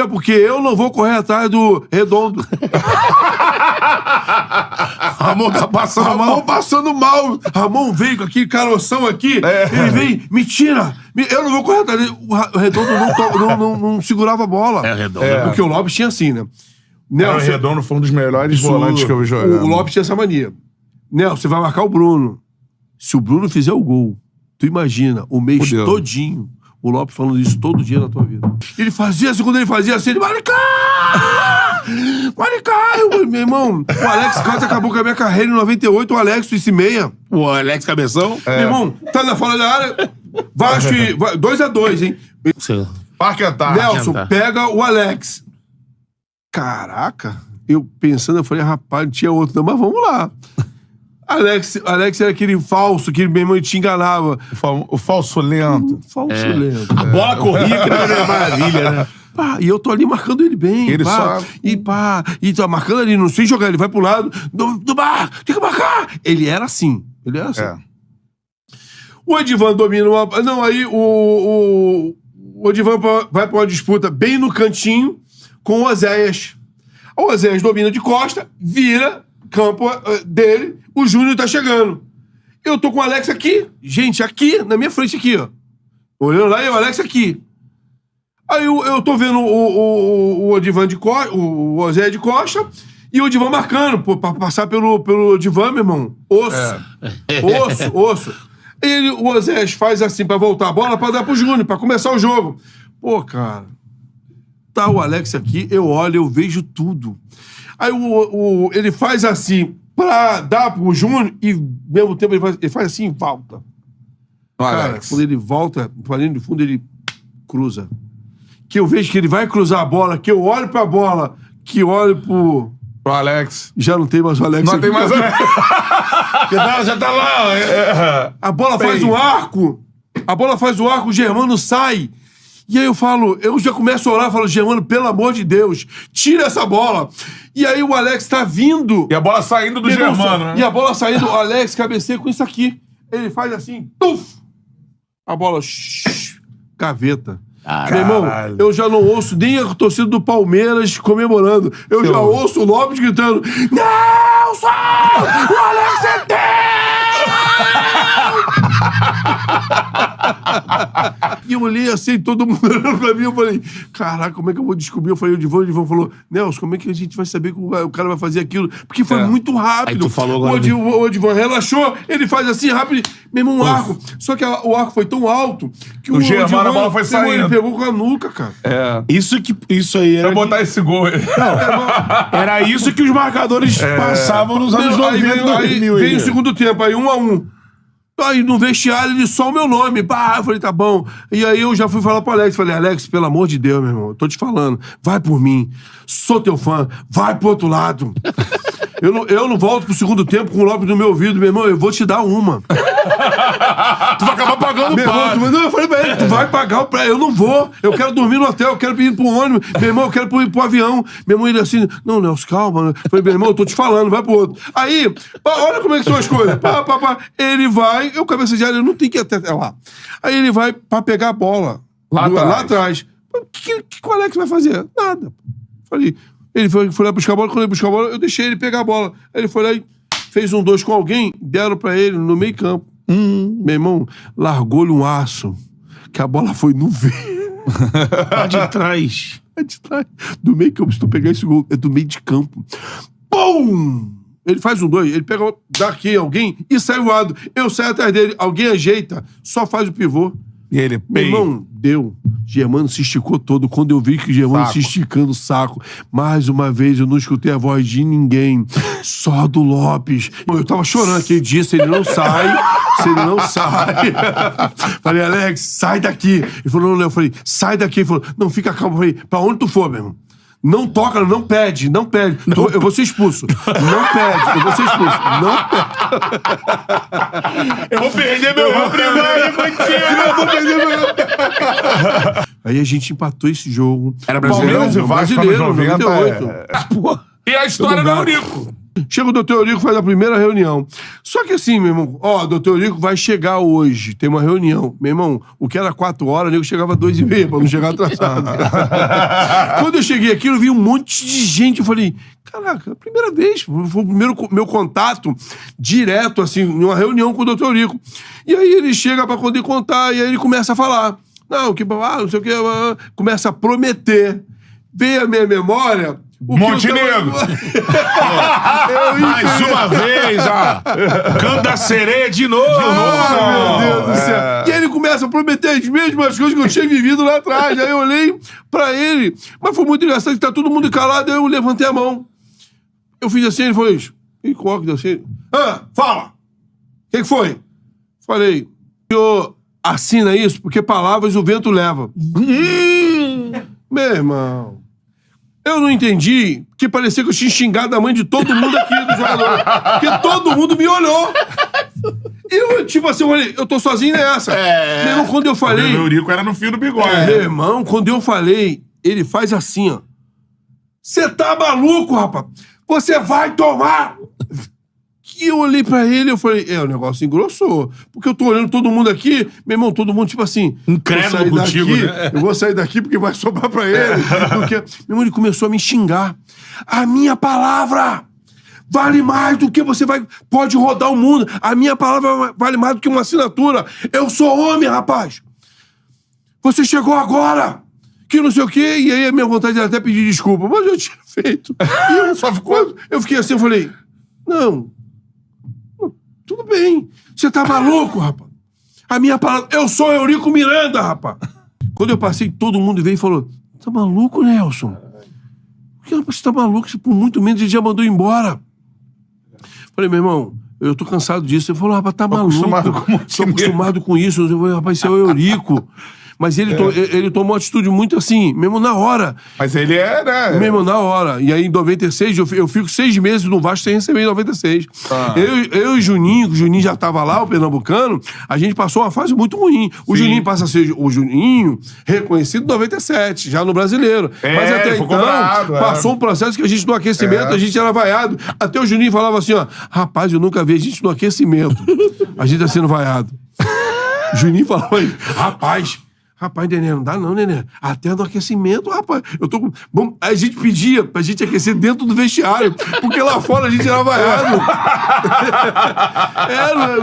porque eu não vou correr atrás do Redondo. Ramon tá passando mal. Ramon passando mal. Ramon veio com aquele caroção aqui, ele vem, me tira. Eu não vou correr atrás dele. O Redondo não segurava a bola. É, Redondo. Porque o Lopes tinha assim, né? O Redondo foi um dos melhores volantes que eu vi jogar. O Lopes tinha essa mania. Nelson, você vai marcar o Bruno. Se o Bruno fizer o gol, tu imagina, o mês todinho, o Lopes falando isso todo dia na tua vida. Ele fazia assim, quando ele fazia assim, ele... Maricá! Meu irmão, o Alex Campos acabou com a minha carreira em 98, o Alex, esse meia. O Alex Cabeção. Meu irmão, tá na fora da área, Vasco 2-2, hein? Parquetá. Nelson, pega o Alex. Caraca, eu pensando, eu falei, rapaz, não tinha outro não, mas vamos lá. Alex era aquele falso, que meu irmão te enganava. O falso lento. Lento. A bola corria, que era maravilha, né? E eu tô ali marcando ele bem. Ele E tá marcando ali, não sei jogar, ele vai pro lado do bar, tem que marcar. Ele era assim. O Edivan domina uma... Não, aí o Edivan vai pra uma disputa bem no cantinho com o Oséias. O Oséias domina de costa, vira campo dele, o Júnior tá chegando. Eu tô com o Alex aqui, gente, aqui, na minha frente aqui, ó. Olhando lá e o Alex aqui. Aí eu tô vendo o Edivan de costa, o Oséias de costa, e o Edivan marcando, pra passar pelo Edivan, meu irmão. Osso. O Oséias faz assim pra voltar a bola pra dar pro Júnior, pra começar o jogo. Pô, cara, tá o Alex aqui, eu olho, eu vejo tudo. Aí ele faz assim pra dar pro Júnior e, ao mesmo tempo, ele faz assim e volta. Cara, quando ele volta, pra linha de fundo, ele cruza. Que eu vejo que ele vai cruzar a bola, que eu olho pra bola, que olho pro Alex. Já não tem mais o Alex. Não tem mais o Alex. Já tá lá. A bola faz um arco. O Germano sai. E aí eu já começo a orar, falo, Germano, pelo amor de Deus, tira essa bola. E aí o Alex tá vindo. E a bola saindo do Germano, né? E a bola saindo, o Alex cabeceia com isso aqui. Ele faz assim, tuf! A bola, gaveta. Meu irmão, eu já não ouço nem a torcida do Palmeiras comemorando. Eu já ouço o Lopes gritando, Nelson! O Alex é teu! E eu olhei assim, todo mundo olhando pra mim, eu falei, caraca, como é que eu vou descobrir? Eu falei, o Edivão falou, Nelson, como é que a gente vai saber que o cara vai fazer aquilo? Porque foi muito rápido. Aí tu falou agora... O Edivão relaxou, ele faz assim, rápido, mesmo um arco. Só que o arco foi tão alto que o Germano, a bola foi saindo. Ele pegou com a nuca, cara. Isso aí era... Pra botar esse gol aí. Era isso que os marcadores passavam nos anos 90. Aí veio o segundo tempo, aí 1-1. Aí no vestiário ele só o meu nome. Pá, eu falei, tá bom. E aí eu já fui falar pro Alex. Falei, Alex, pelo amor de Deus, meu irmão, eu tô te falando. Vai por mim. Sou teu fã. Vai pro outro lado. Eu não volto pro segundo tempo com o Lopes no meu ouvido, meu irmão. Eu vou te dar uma. Tu vai acabar pagando o pato. Eu falei pra ele, tu vai pagar o pré. Eu não vou. Eu quero dormir no hotel. Eu quero ir pro ônibus. Meu irmão, eu quero ir pro avião. Meu irmão, ele assim, não, Nelson, calma. Eu falei, meu irmão, eu tô te falando, vai pro outro. Aí, olha como é que são as coisas. Ele vai, eu cabeça de área, eu não tenho que ir até lá. Aí ele vai pra pegar a bola. Lá atrás. O que o Alex vai fazer? Nada. Falei, ele foi lá buscar a bola. Quando ele buscar a bola, eu deixei ele pegar a bola. Aí ele foi lá e fez 1-2 com alguém, deram pra ele no meio campo. Meu irmão, largou-lhe um aço, que a bola foi no vento. Lá de trás. Lá de trás. Do meio campo, se tu pegar esse gol, é do meio de campo. Pum! Ele faz 1-2, ele pega daqui alguém e sai voado. Eu saio atrás dele, alguém ajeita, só faz o pivô. E ele, meu irmão, deu. Germano se esticou todo. Quando eu vi que o Germano se esticando o saco, mais uma vez eu não escutei a voz de ninguém, só do Lopes. Eu tava chorando aquele dia, se ele não sai. Falei, Alex, sai daqui. Ele falou, não, eu falei, sai daqui. Ele falou, não, fica calmo. Eu falei, pra onde tu for, meu irmão? Não toca, não pede. Eu vou ser expulso. Não pede, eu vou ser expulso. Não pede. Eu vou perder meu primário contigo. Eu vou perder meu... Aí a gente empatou esse jogo. Era Palmeiras e Vasco brasileiro, 98. E a história do Eurico. Chega o doutor Eurico, faz a primeira reunião. Só que assim, meu irmão, o doutor Eurico vai chegar hoje, tem uma reunião. Meu irmão, o que era 4 horas, o nego chegava 2h30 pra não chegar atrasado. Quando eu cheguei aqui, eu vi um monte de gente, eu falei, caraca, primeira vez, foi o primeiro meu contato direto, assim, em uma reunião com o doutor Eurico. E aí ele chega pra poder contar, e aí ele começa a falar. Não sei o que, começa a prometer. Veio a minha memória... Montenegro! Mais uma vez, canto da sereia de novo! Meu Deus do céu! E aí ele começa a prometer as mesmas coisas que eu tinha vivido lá atrás. Aí eu olhei pra ele, mas foi muito engraçado que tá todo mundo calado, aí eu levantei a mão. Eu fiz assim, ele falou isso. E coloca assim. Fala! O que foi? Falei, senhor, assina isso, porque palavras o vento leva. Meu irmão. Eu não entendi, que parecia que eu tinha xingado a mãe de todo mundo aqui do jogador. Porque todo mundo me olhou. Eu, tipo assim, eu tô sozinho nessa. Meu irmão, quando eu falei... O Eurico era no fio do bigode. Meu irmão, quando eu falei, ele faz assim, ó. Você tá maluco, rapaz? Você vai tomar... Que eu olhei pra ele e eu falei, o negócio engrossou. Porque eu tô olhando todo mundo aqui, meu irmão, todo mundo, tipo assim... Incrédulo contigo, né? Eu vou sair daqui porque vai sobrar pra ele. Porque... Meu irmão, ele começou a me xingar. A minha palavra vale mais do que você pode rodar o mundo. A minha palavra vale mais do que uma assinatura. Eu sou homem, rapaz. Você chegou agora. Que não sei o quê. E aí a minha vontade era até pedir desculpa. Mas eu tinha feito. E eu fiquei assim, eu falei... Não... Tudo bem. Você tá maluco, rapaz? A minha palavra... Eu sou Eurico Miranda, rapaz. Quando eu passei, todo mundo veio e falou, tá maluco, Nelson? Por que você tá maluco? Você, por muito menos, ele já mandou embora. Falei, meu irmão, eu tô cansado disso. Ele falou, rapaz, tá maluco. Tô acostumado com isso. Eu falei, rapaz, você é o Eurico. Mas ele tomou uma atitude muito assim, mesmo na hora. Mas ele é, né? Mesmo na hora. E aí, em 96, eu fico 6 meses no Vasco sem receber em 96. Eu e o Juninho já tava lá, o pernambucano, a gente passou uma fase muito ruim. O Juninho passa a ser o Juninho reconhecido em 97, já no Brasileiro. Mas até então, passou um processo que a gente no aquecimento, a gente era vaiado. Até o Juninho falava assim, ó, rapaz, eu nunca vi a gente no aquecimento. A gente tá sendo vaiado. O Juninho falava aí, Rapaz, Nenê, não dá não, Nenê. Até no aquecimento, rapaz. Bom, a gente pedia pra gente aquecer dentro do vestiário, porque lá fora a gente era vaiado.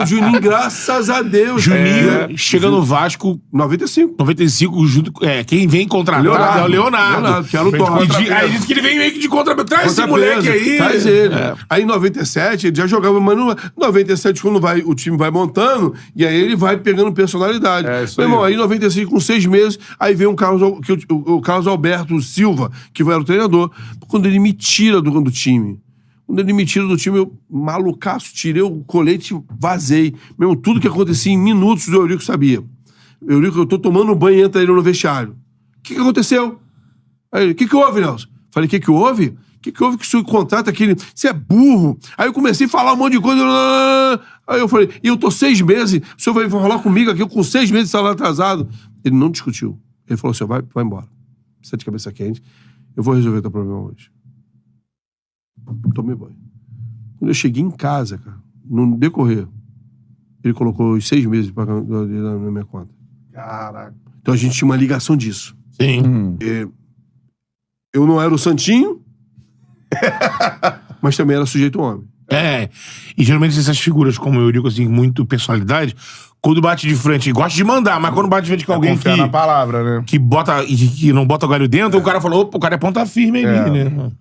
O Juninho, graças a Deus. Juninho chega no Vasco 95. 95, junto, quem vem contratar é o Leonardo. Que era o Dó. Aí diz que ele vem meio que de contrapeso. Traz esse moleque aí. Traz ele. Aí em 97, ele já jogava, mas no 97, quando o time vai montando, e aí ele vai pegando personalidade. Meu irmão, aí em 95, com 6 meses, aí vem o Carlos Alberto Silva, que era o treinador. Quando ele me tira do time. Quando ele me tira do time, eu, malucaço, tirei o colete, vazei. Mesmo, tudo que acontecia em minutos, o Eurico sabia. Eurico, eu tô tomando banho e entra ele no vestiário. O que aconteceu? Aí ele, o que houve, Nelson? Falei, o que houve? O que houve que o senhor contrata aquele... Você é burro. Aí eu comecei a falar um monte de coisa. Aí eu falei, e eu tô 6 meses, o senhor vai falar comigo aqui, eu com 6 meses de salário atrasado. Ele não discutiu. Ele falou assim, vai embora. Você é de cabeça quente. Eu vou resolver teu problema hoje. Tomei banho. Quando eu cheguei em casa, cara, no decorrer, ele colocou os 6 meses na minha conta. Caraca. Então a gente tinha uma ligação disso. Sim. Eu não era o santinho, mas também era sujeito homem. E geralmente essas figuras como o Eurico, assim, muito personalidade, quando bate de frente, gosta de mandar, mas quando bate de frente com alguém que... na palavra, né? Que não bota o galho dentro, o cara falou, opa, o cara é ponta firme ali, né?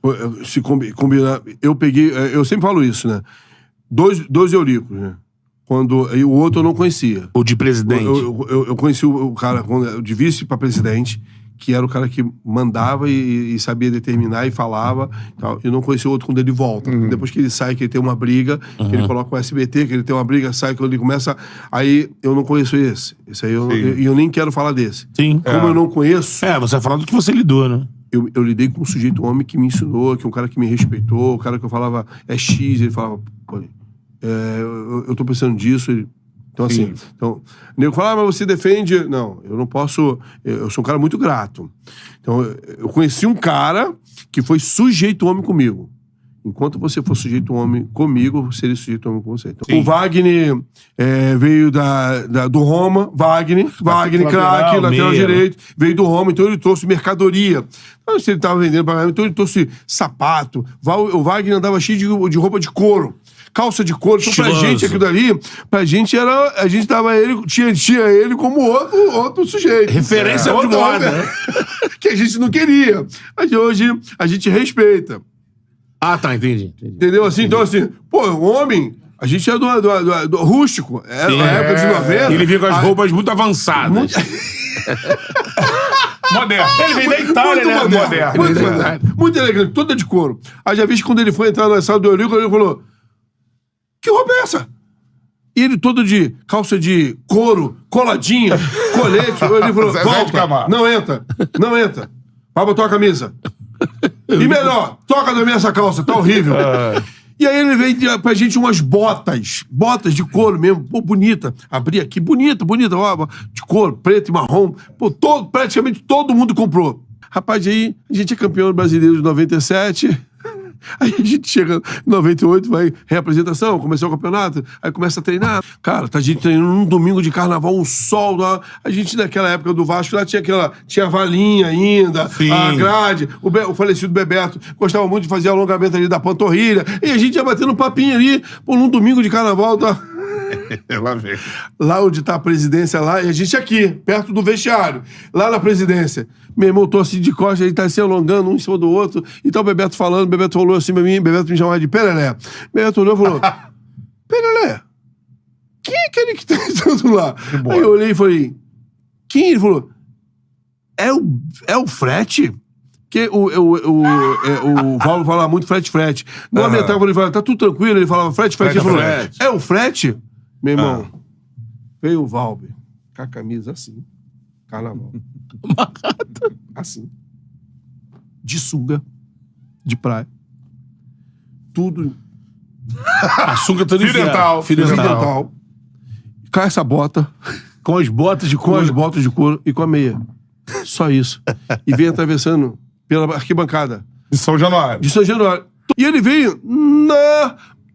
Se combinar... Eu sempre falo isso, né? Dois Euricos, né? E o outro eu não conhecia. O de presidente. Eu conheci o cara de vice pra presidente, que era o cara que mandava e sabia determinar e falava. Tal. Eu não conheci o outro quando ele volta. Depois que ele sai, que ele tem uma briga, que ele coloca o SBT, que ele tem uma briga, sai, quando ele começa... Aí eu não conheço esse. Esse aí eu nem quero falar desse. Sim. Como eu não conheço... Você vai falar do que você lidou, né? Eu lidei com um sujeito homem que me ensinou, que é um cara que me respeitou, o cara que eu falava é X, ele falava... eu tô pensando disso... Então, assim, o nego fala, mas você defende... Não, eu não posso... Eu sou um cara muito grato. Então, eu conheci um cara que foi sujeito homem comigo. Enquanto você for sujeito homem comigo, eu seria sujeito homem com você. Então, o Wagner veio do Roma. Wagner craque, lateral direito. Veio do Roma, então ele trouxe mercadoria. Não sei se ele tava vendendo pra mim, então ele trouxe sapato. O Wagner andava cheio de roupa de couro. Calça de couro. Então, pra gente, aquilo dali, pra gente era... A gente dava ele... Tinha ele como outro sujeito. Referência de moda, né? Que a gente não queria. Mas hoje, a gente respeita. Tá, entendi. Entendeu? Assim, então, assim... Pô, o homem... A gente é do rústico. Era na época de 90. Ele vinha com as roupas muito avançadas. Moderno. Ele vem da Itália, né? Moderno. Muito elegante, toda de couro. Aí já vi que quando ele foi entrar na sala do Eurico, ele falou... Que roupa é essa? E ele todo de calça de couro, coladinha, colete. Ele falou, volta, não entra. Vai botar a camisa. E melhor, toca também essa calça, tá horrível. E aí ele veio pra gente umas botas de couro mesmo, pô, bonita. Abri aqui, bonita, ó, de couro, preto e marrom. Pô, praticamente todo mundo comprou. Rapaz, aí a gente é campeão brasileiro de 97... Aí a gente chega em 98, vai reapresentação, começou o campeonato, aí começa a treinar. Cara, tá a gente treinando num domingo de carnaval, um sol. A gente, naquela época do Vasco, lá tinha a valinha ainda, a grade. O falecido Bebeto gostava muito de fazer alongamento ali da panturrilha. E a gente ia batendo um papinho ali, num domingo de carnaval. Ela vem. Lá onde tá a presidência lá, e a gente aqui, perto do vestiário, lá na presidência. Meu irmão, tô assim de costas, ele tá se alongando um em cima do outro, e tá o Bebeto falando, o Bebeto olhou assim pra mim, o Bebeto me chamava de Perelé. O Bebeto olhou e falou, Perelé, quem é aquele que tá entrando lá? Aí eu olhei e falei, quem? Ele falou, é o frete? Porque o Valvo falava muito frete. Não aumentava, ele falava, tá tudo tranquilo, ele falava frete. Ele falou, o frete? Meu irmão, veio o Valber com a camisa assim. Carnaval. Assim. De sunga. De praia. Tudo. A sunga toda Fio dental. Com essa bota. Com as botas de Com couro. as botas de couro e com a meia. Só isso. E veio atravessando pela arquibancada De São Januário. de São Januário. E ele veio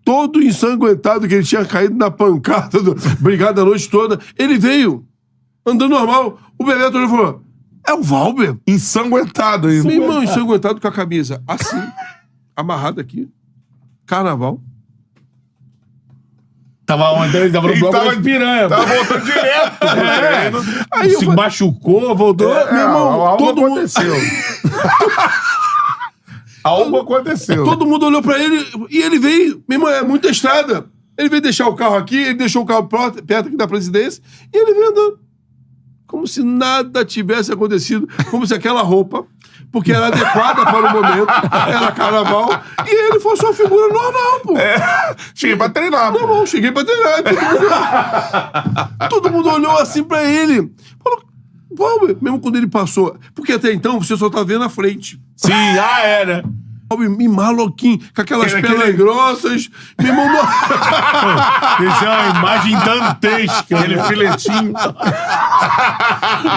todo ensanguentado, que ele tinha caído na pancada, brigado a noite toda. Ele veio andando normal. O Bebeto olhou e falou: é o Valber. Ensanguentado ainda. Meu irmão, ensanguentado com a camisa assim, amarrado aqui. Carnaval. Tava onde? Ele tava no Ele bloco tava- das piranhas. Tava voltando direto. Aí eu Se falei, machucou, voltou. meu irmão, algo todo mundo- aconteceu. Algo aconteceu. todo mundo olhou pra ele e ele veio. Meu irmão, é muita estrada. Ele veio deixar o carro aqui, ele deixou o carro perto aqui da presidência e ele veio andando. Como se nada tivesse acontecido. Como se aquela roupa, porque era adequada para o momento, era carnaval, e ele fosse uma figura normal, pô. Cheguei pra treinar, Tá pô. bom, cheguei pra treinar. E todo mundo olhou assim pra ele. Falou, Valber, mesmo quando ele passou. Porque até então você só tá vendo a frente. Sim, era. Valber, me maloquinho, com aquelas Aquele- pernas grossas. Me mandou. Isso é uma imagem dantesca. Aquele filetinho.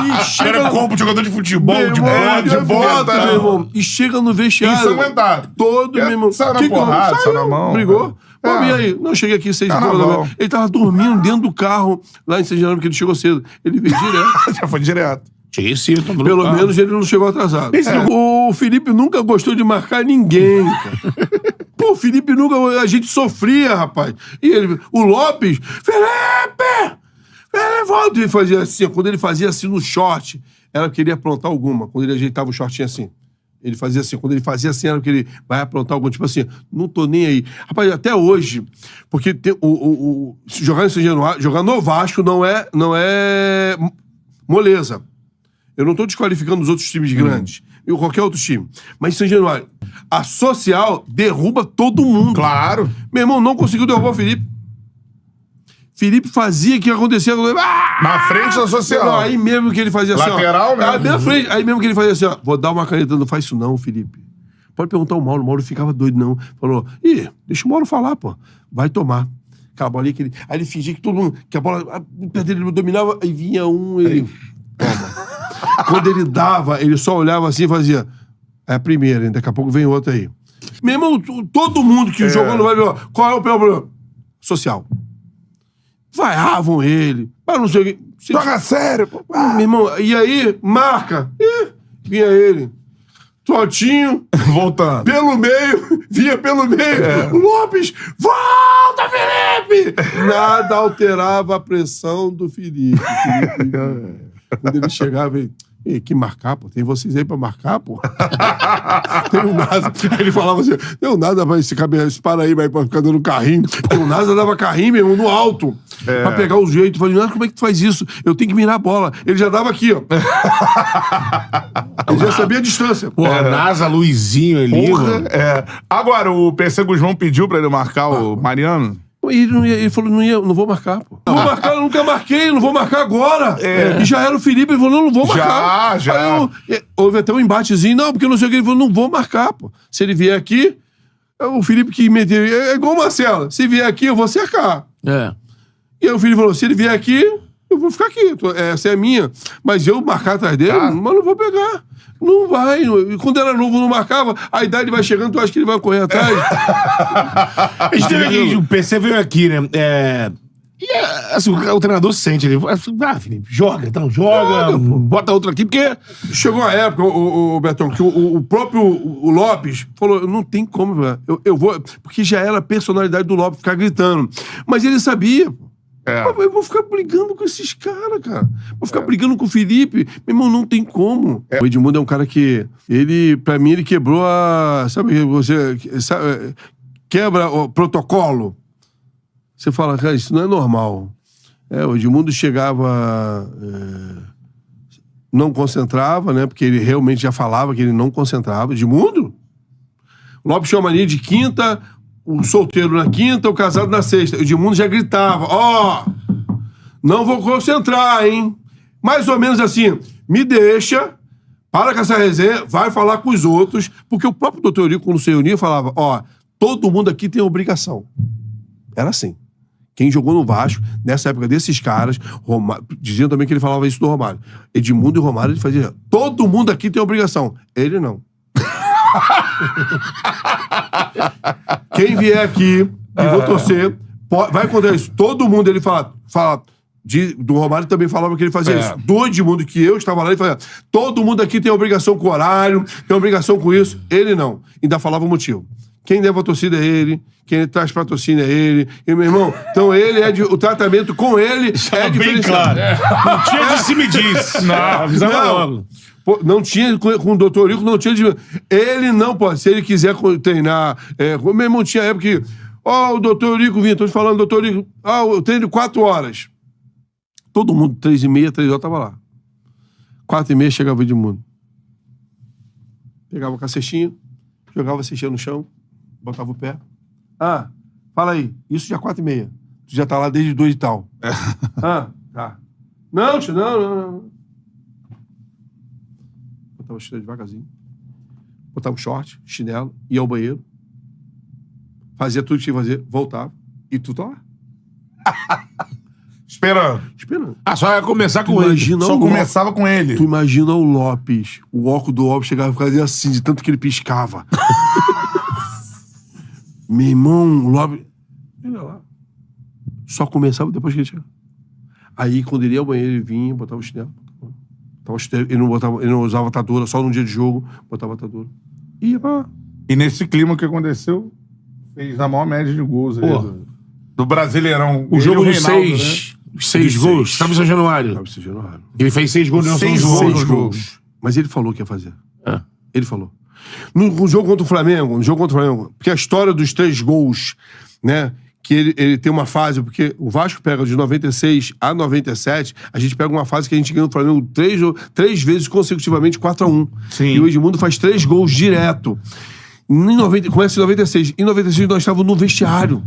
E Era chega corpo de jogador de futebol, Meu de irmão, bola, de de bota, bota. meu irmão. E chega no vestiário. Ensanguentado. Todo, meu irmão. Saiu na Que que porrada, saiu, saiu na mão. Brigou. É. Pô, e aí? Não, eu cheguei aqui 6 horas da Carnaval. manhã. Ele tava dormindo dentro do carro, lá em São Januário, porque ele chegou cedo. Ele veio direto. Já foi direto. Cheguei cedo. Pelo menos ele não chegou atrasado. O Felipe nunca gostou de marcar ninguém, cara. Pô, o Felipe nunca... A gente sofria, rapaz. E ele... O Lopes... Felipe! Volta! Ele fazia assim. Quando ele fazia assim no short, era que ele ia aprontar alguma. Quando ele ajeitava o shortinho assim. Ele fazia assim. Quando ele fazia assim, era que ele vai aprontar alguma. Tipo assim, não tô nem aí. Rapaz, até hoje... Porque tem, jogar em São Januário... Jogar no Vasco não é moleza. Eu não tô desqualificando os outros times grandes. Ou qualquer outro time. Mas em São Januário, a social derruba todo mundo. Claro. Meu irmão não conseguiu derrubar o Felipe. Felipe fazia o que acontecia. Na frente da social. Não, aí mesmo que ele fazia assim, Lateral ó. mesmo. Ah, na frente. Aí mesmo que ele fazia assim, ó. Vou dar uma caneta. Não faz isso não, Felipe. Pode perguntar ao Mauro. O Mauro ficava doido, não. Falou, deixa o Mauro falar, pô. Vai tomar. Aquela bolinha que ele... Aí ele fingia que todo mundo... Que a bola... O pé dele dominava. Aí vinha um, ele... Toma. Quando ele dava, ele só olhava assim e fazia... É a primeira, hein? Daqui a pouco vem outra aí. Meu irmão, todo mundo que jogou no Vai ver, qual é o problema? Social. Vaiavam ele. Mas não sei o que. Joga sério, pô. Meu irmão, e aí, marca. Vinha ele. Trotinho, Voltando. pelo meio, vinha pelo meio. Lopes, volta, Felipe! Nada alterava a pressão do Felipe. Quando ele chegava, ele... que marcar, pô? Tem vocês aí pra marcar, pô? Tem o NASA. Aí ele falava assim, tem o NASA, vai esse cabelo, para aí, vai ficar dando carrinho. Pô, o NASA dava carrinho, meu irmão, no alto. Pra pegar o jeito. Eu falei, NASA, como é que tu faz isso? Eu tenho que mirar a bola. Ele já dava aqui, ó. Ele já sabia a distância. Pô, NASA, Luizinho ali, mano. Agora, o PC Guzmão pediu pra ele marcar o Mariano. E ele falou, não vou marcar, pô. Não vou marcar, eu nunca marquei, não vou marcar agora. E já era o Felipe, ele falou, não vou marcar. Já. Aí houve até um embatezinho, não, porque não sei o que, ele falou, não vou marcar, pô. Se ele vier aqui, o Felipe que meteu, é igual o Marcelo, se vier aqui, eu vou cercar. E aí o Felipe falou, se ele vier aqui, eu vou ficar aqui, essa é a minha. Mas eu marcar atrás dele, mas não vou pegar. Não vai. E quando era novo, não marcava. A idade vai chegando, tu acha que ele vai correr atrás? A gente teve aqui, o PC veio aqui, né? E assim, o treinador sente, ele Felipe, joga, então, joga bota outro aqui, porque... Chegou a época, o Betão, que o próprio Lopes falou, não tem como, velho. Eu vou... Porque já era a personalidade do Lopes ficar gritando. Mas ele sabia, pô. Eu vou ficar brigando com esses caras, cara. Vou ficar brigando com o Felipe. Meu irmão, não tem como. O Edmundo é um cara que... Ele, pra mim, ele quebrou a... Sabe, você quebra o protocolo. Você fala, cara, isso não é normal. O Edmundo chegava... não concentrava, né? Porque ele realmente já falava que ele não concentrava. Edmundo? O Lopes tinha uma mania de quinta... O solteiro na quinta, o casado na sexta. O Edmundo já gritava, não vou concentrar, hein? mais ou menos assim, me deixa, para com essa resenha, vai falar com os outros, porque o próprio doutor Eurico, quando se reunia, falava, todo mundo aqui tem obrigação. Era assim. Quem jogou no Vasco, nessa época desses caras, diziam também que ele falava isso do Romário. Edmundo e Romário, ele fazia, todo mundo aqui tem obrigação. Ele não. Quem vier aqui e vou torcer, vai contar isso. Todo mundo, ele fala do Romário também falava que ele fazia isso. Do Edmundo, que eu estava lá, ele falava, todo mundo aqui tem obrigação com o horário, tem obrigação com isso. Ele não. Ainda falava o motivo. Quem leva a torcida é ele, quem traz patrocínio é ele. E, meu irmão, então o tratamento com ele é bem claro. Não tinha de se medir. Não, avisava logo. Pô, não tinha, com o doutor Rico, não tinha. Ele não pode. Se ele quiser treinar. Meu irmão, tinha época que. O doutor Rico vinha, tô te falando, doutor Rico. Eu treino 4 horas. Todo mundo, 3h30, 3 horas, tava lá. 4h30 chegava o Edmundo. Pegava com a cestinha, jogava a cestinha no chão, botava o pé. Fala aí, isso já 4h30. Tu já tá lá desde 2 e tal. Tá. Não, tio, não. Botava o chinelo devagarzinho. Botava o short, chinelo, ia ao banheiro. Fazia tudo que tinha que fazer, voltava. E tu tá lá. Esperando. Só ia começar com ele. Só começava com ele. Tu imagina o Lopes. O óculos do Lopes chegava e ficava assim, de tanto que ele piscava. Meu irmão, o Lopes... Olha lá. Só começava depois que ele chegava. Aí, quando ele ia ao banheiro, ele vinha, botava o chinelo. Ele não usava atadura, só no dia de jogo, botava atadura. E nesse clima que aconteceu, fez a maior média de gols aí do Brasileirão. O jogo dos 6 gols. Estava em São Januário. Ele fez 6 gols, não são 6 gols. Mas ele falou que ia fazer. Ele falou. No jogo contra o Flamengo, porque a história dos 3 gols, né, que ele tem uma fase, porque o Vasco pega de 96 a 97, a gente pega uma fase que a gente ganha no Flamengo 3 vezes consecutivamente 4-1. Sim. E o Edmundo faz 3 gols direto. Começa em 96. Em 96 nós estávamos no vestiário.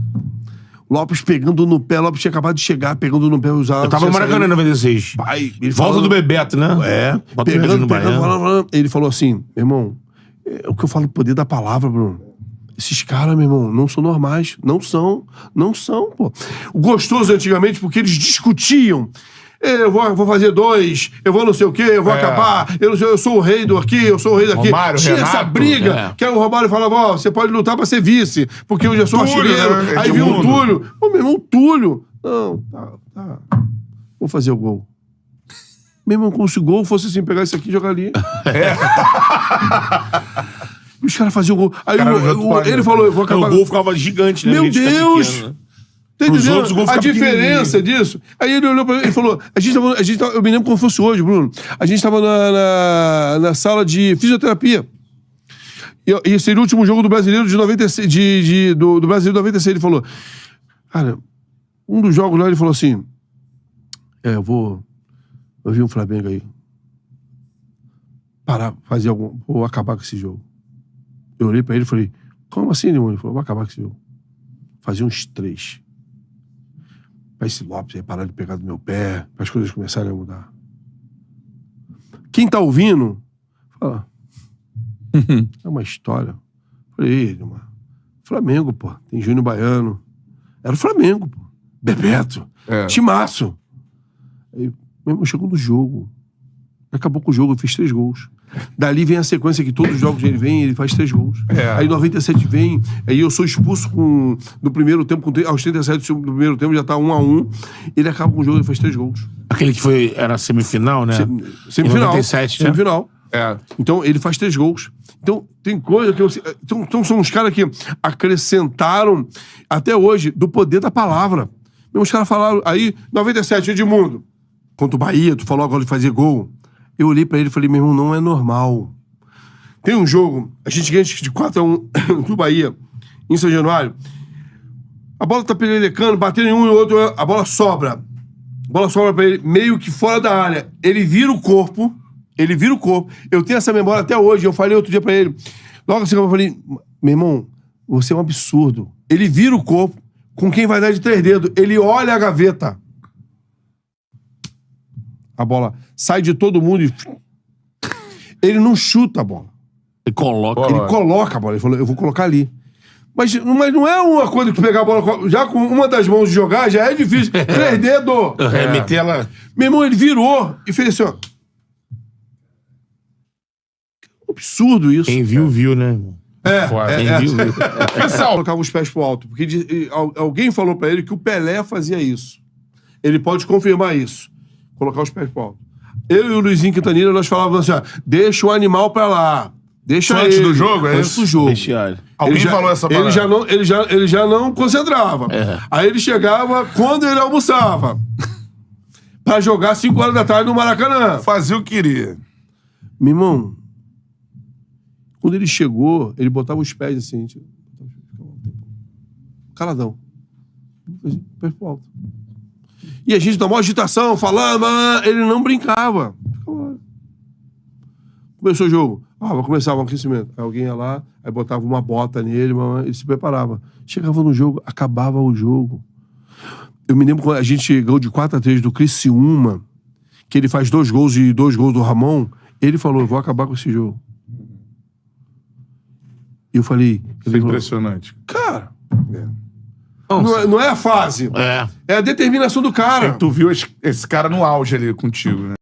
Lopes pegando no pé, Lopes tinha acabado de chegar, pegando no pé. Eu tava no Maracanã em 96. Volta do Bebeto, né? Pegando. Ele falou assim, meu irmão, o que eu falo, o poder da palavra, Bruno. Esses caras, meu irmão, não são normais. Não são, pô. O gostoso antigamente, porque eles discutiam. Eu vou fazer 2, eu vou não sei o quê, eu vou acabar, eu sou o rei do aqui, eu sou o rei daqui. Romário, tinha Renato, essa briga, que aí o Romário falava, você pode lutar pra ser vice, porque eu já sou artilheiro. Né? Aí viu o Túlio. Meu irmão, Túlio. Não, tá. Vou fazer o gol. Meu irmão, como se o gol fosse assim, pegar isso aqui e jogar ali. E os caras faziam o gol. Aí ele falou, eu vou acabar. O gol ficava gigante, né? Meu Deus! Pequeno, né? Tá entendendo? A diferença disso. Aí ele olhou pra mim e falou: eu me lembro como fosse hoje, Bruno. A gente tava na sala de fisioterapia. E seria o último jogo do Brasileiro de 96. Do Brasileiro de 96. Ele falou: cara, um dos jogos lá, ele falou assim: eu vi um Flamengo aí. Vou acabar com esse jogo. Eu olhei pra ele e falei: como assim, irmão? Ele falou: vou acabar com esse jogo. Fazia uns 3. Pra esse Lopes aí parar de pegar do meu pé, para as coisas começarem a mudar. Quem tá ouvindo, fala. É uma história. Falei, mano. Flamengo, pô. Tem Júnior Baiano. Era o Flamengo, pô. Bebeto. Timaço. Aí, mesmo chegou no jogo. Acabou com o jogo, eu fiz 3 gols. Dali vem a sequência que todos os jogos ele vem, ele faz 3 gols. Aí 97 vem, aí eu sou expulso no primeiro tempo, aos 37 do primeiro tempo já tá 1-1. Ele acaba com o jogo, ele faz 3 gols. Aquele que era semifinal, né? Semifinal. 97, semifinal. Então ele faz 3 gols. Então tem coisa que então são uns caras que acrescentaram até hoje do poder da palavra. Os caras falaram, aí 97, Edmundo, contra o Bahia, tu falou agora de fazer gol. Eu olhei pra ele e falei, meu irmão, não é normal. Tem um jogo, a gente ganha de 4-1 do Bahia, em São Januário. A bola tá pererecando, batendo em um e outro, a bola sobra. A bola sobra pra ele, meio que fora da área. Ele vira o corpo. Eu tenho essa memória até hoje. Eu falei outro dia pra ele. Logo assim, eu falei, meu irmão, você é um absurdo. Ele vira o corpo com quem vai dar de 3 dedos. Ele olha a gaveta. a bola sai de todo mundo e... Ele não chuta a bola. Ele coloca. Ele coloca a bola. Ele falou, eu vou colocar ali. Mas não é uma coisa que pegar a bola já com uma das mãos de jogar, já é difícil. 3 dedos. Meter ela... Meu irmão, ele virou e fez assim, ó. Absurdo isso. Quem viu, viu, né, irmão? Quem viu, viu. Colocava os pés pro alto. Porque alguém falou pra ele que o Pelé fazia isso. Ele pode confirmar isso. Colocar os pés pro alto. Eu e o Luizinho Quintanilha, nós falávamos assim, ó, deixa o animal pra lá. Deixa ele. Antes do jogo, é Antes isso? do jogo. Vestiário. Alguém falou essa parada. Ele já não concentrava. Aí ele chegava quando ele almoçava. Pra jogar 5 horas da tarde no Maracanã. Fazia o que queria. Meu irmão, quando ele chegou, ele botava os pés assim, tipo, caladão. Pés pro alto. E a gente, na maior agitação, falando, ele não brincava. Começou o jogo. Vai começar o aquecimento. Aí alguém ia lá, aí botava uma bota nele, ele se preparava. Chegava no jogo, acabava o jogo. Eu me lembro quando a gente ganhou de 4-3 do Criciúma, que ele faz 2 gols e 2 gols do Ramon, ele falou, eu vou acabar com esse jogo. E eu falei... Isso é impressionante. Cara... Não é a fase. É a determinação do cara. Tu viu esse cara no auge ali contigo, né?